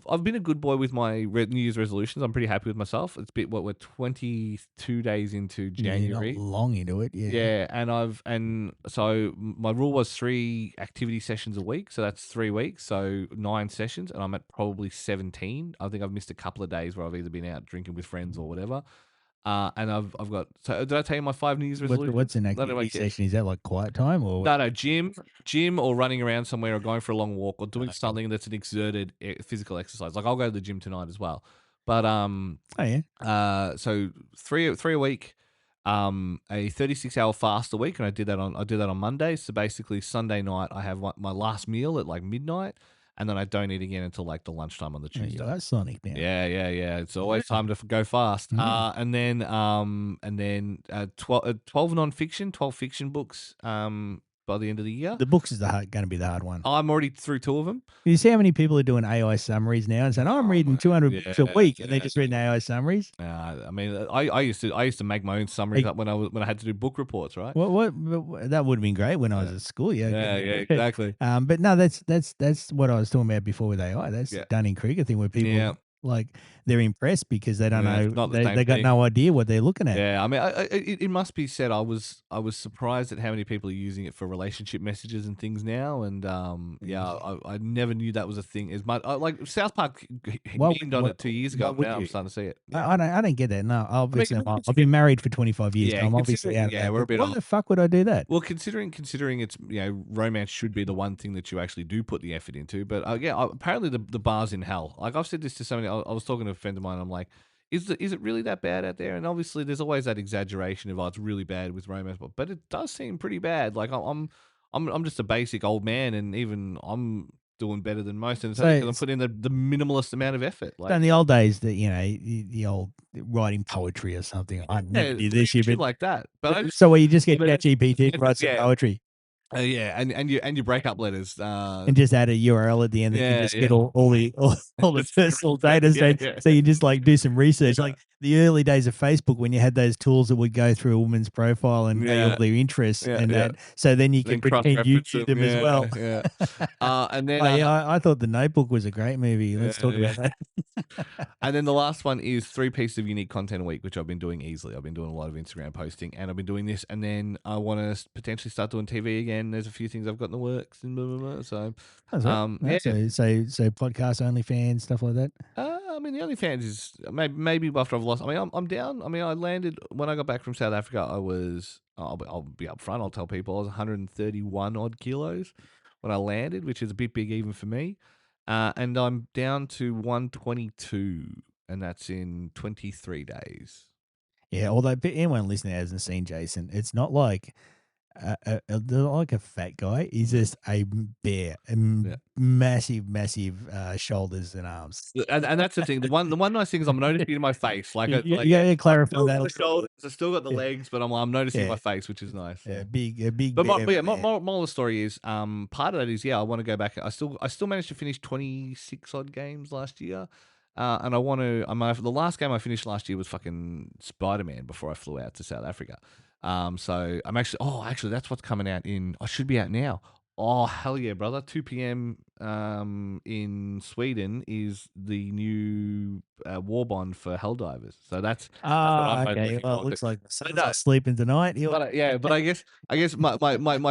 I've been a good boy with my New Year's resolutions. I'm pretty happy with myself. It's been what we're 22 days into Yeah, you're not January. long into it. Yeah, Yeah, and so my rule was 3 activity sessions a week, so that's 3 weeks, so 9 sessions, and I'm at probably 17. I think I've missed a couple of days where I've either been out drinking with friends or whatever. And I've got. So did I tell you my 5 New Year's What's resolutions? an No, no, activity wait, yeah. session? Is that like quiet time or what? No, no, gym, or running around somewhere, or going for a long walk, or doing Okay. something that's an exerted physical exercise. Like I'll go to the gym tonight as well. But Oh yeah. so three a week, a 36-hour fast a week, and I did that on Monday. So basically, Sunday night I have my last meal at like midnight, and then I don't eat again until like the lunchtime on the Oh, you Tuesday. are Sonic now. Yeah, yeah, yeah. It's Yeah. always time to go fast. Mm. And then 12 non-fiction, 12 fiction books by the end of the year. The books is going to be the hard one. I'm already through 2 of them. You see how many people are doing AI summaries now and saying, "Oh, I'm Oh reading my, 200 yeah, books a week," and they're yeah. just reading AI summaries. I mean, I used to make my own summaries Like, up when I had to do book reports, right? that would have been great when I was Yeah, at school. Yeah, yeah, yeah, exactly. but no, that's what I was talking about before with AI. That's the Yeah, Dunning Kruger thing where yeah, people like they're impressed because they don't yeah. It's know not the same they got thing. no idea what they're looking at. Yeah, I mean, it must be said, I was surprised at how many people are using it for relationship messages and things now, and yeah, Yeah. I never knew that was a thing. As much like South Park Why memed on why it 2 years why ago. would Now I'm you? starting to see it. Yeah, I don't get that. No, I mean, obviously I've considering, been married for 25 years, so yeah, I'm obviously considering, out of yeah, that. we're But a bit why old. the fuck would I do that? Well, considering it's, romance should be the one thing that you actually do put the effort into. But yeah, apparently the bar's in hell. Like I've said this to somebody. I was talking to a friend of mine. I'm like, is it really that bad out there? And obviously, there's always that exaggeration of, oh, it's really bad with romance, but it does seem pretty bad. Like I'm just a basic old man, and even I'm doing better than most, and it's only So, because I'm putting in the minimalist amount of effort. so Like, in the old days, that the old writing poetry or something. I never yeah, did this shit, shit but like that. But I just, so where you just get but ChatGPT to write some yeah, poetry. yeah, and your breakup letters. And just add a URL at the end that you Yeah, just get yeah. all the personal data. Yeah, So, yeah. so you just like do some research, like the early days of Facebook when you had those tools that would go through a woman's profile and know all Yeah, their interests yeah, and yeah. that. So then you Then could pretend you cross-reference knew them. them as Yeah, well. yeah. And then, Oh yeah, I thought The Notebook was a great movie. yeah, Let's talk yeah. about that. And then the last one is 3 pieces of unique content a week, which I've been doing easily. I've been doing a lot of Instagram posting, and I've been doing this, and then I wanna potentially start doing TV again. There's a few things I've got in the works and blah, blah, blah. So, That's right. yeah. So podcast, OnlyFans, stuff like that. I mean, the OnlyFans is maybe after I've lost. I mean, I'm down. I mean, I landed when I got back from South Africa. I was. I'll be upfront. I'll tell people I was 131 odd kilos when I landed, which is a bit big even for me. And I'm down to 122, and that's in 23 days. Yeah, although anyone listening hasn't seen Jason, it's not like they're like a fat guy. He's just a bear, Yeah. massive shoulders and arms. And that's the thing. The one nice thing is I'm noticing my face. Like, You gotta clarify that. the shoulders. I still got the Yeah, legs, but I'm noticing yeah, my face, which is nice. yeah, Yeah. big But bear yeah, man. moral of the story is, part of that is, yeah, I want to go back. I still managed to finish 26 odd games last year, and I want to. The last game I finished last year was fucking Spider-Man before I flew out to South Africa. So I'm actually. Oh, actually, that's what's coming out in. I should be out now. Oh hell yeah, brother! 2 p.m. In Sweden is the new war bond for Helldivers. So that's what I'm Ah, most okay. looking Well, it forward to. looks like the sun's No, not sleeping tonight. but yeah, but I guess my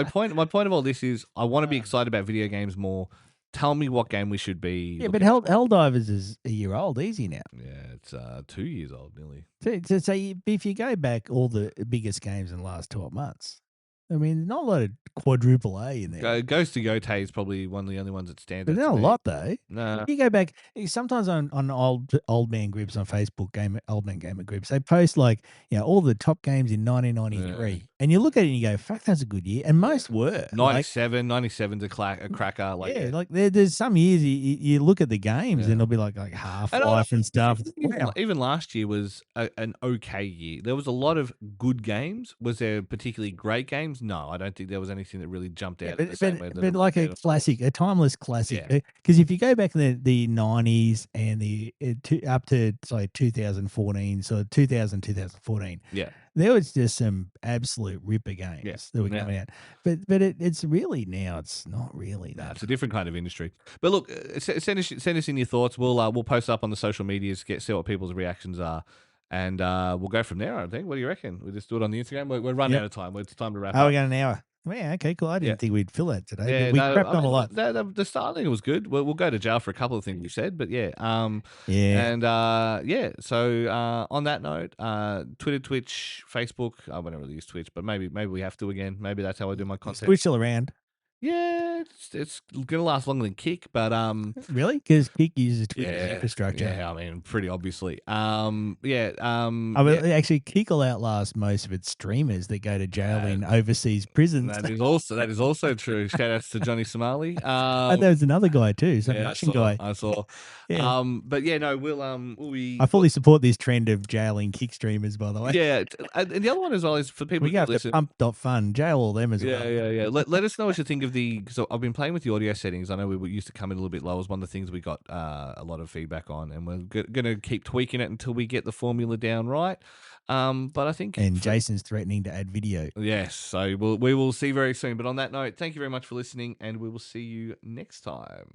point of all this is I want to be Uh, excited about video games more. Tell me what game we should be yeah, but looking for. Helldivers is a year old, easy now. Yeah, it's 2 years old nearly. So if you go back all the biggest games in the last 12 months, I mean, not a lot of quadruple A in there. Ghost to Gote is probably one of the only ones that stands But out not to a me. lot though. No, You go back sometimes on old man groups on Facebook, old man gamer groups. They post like all the top games in 1993, and you look at it and you go, "Fuck, that's a good year." And most were like, 97's a cracker. Like, yeah, yeah. like there's some years you look at the games Yeah. and it'll be like Half And Life and stuff. Wow. even last year was an okay year. There was a lot of good games. Was there particularly great games? No, I don't think there was anything that really jumped Yeah, out in the same way that it like a did. classic, a timeless classic. Yeah. Because if you go back in the 90s and up to say 2014, so 2014, Yeah. there was just some absolute ripper games that were Yeah. coming out. But it's really now it's not really No, that. it's a different kind of industry. But look, send us in your thoughts. We'll post up on the social medias, see what people's reactions are, and we'll go from there. I think. What do you reckon? We just do it on the Instagram. We're running Yep. out of time. It's time to wrap Oh, up. we got an hour. Yeah, okay, cool. I Yeah. didn't think we'd fill that today, but Yeah, we no, crapped I on a mean, lot. the start, I think it was good. We'll go to jail for a couple of things you said, but yeah, Yeah. and, yeah, so, on that note, Twitter, Twitch, Facebook, I don't really use Twitch, but maybe we have to again. Maybe that's how I do my Is content. Twitch still around? Yeah, it's gonna last longer than Kick, but, Really? Because Kick uses Twitch's yeah, infrastructure. yeah, I mean, pretty obviously. Yeah, I yeah, mean, actually, Kick will outlast most of its streamers that go to jail uh, in overseas prisons. that is also true. Shout outs to Johnny Somali. And there was another guy too, some Yeah, Russian guy. I saw. Yeah. But yeah, no, we'll I be fully support this trend of jailing Kick streamers, by the way. yeah, and the other one as well is for people We who do have to listen. pump.fun, jail all them as Yeah, well. yeah, yeah. Let us know what you think of the. So I've been playing with the audio settings. I know we used to come in a little bit low. It was one of the things we got a lot of feedback on, and we're going to keep tweaking it until we get the formula down right. But I think And Jason's threatening to add video. yes, so we will see very soon. But on that note, thank you very much for listening, and we will see you next time.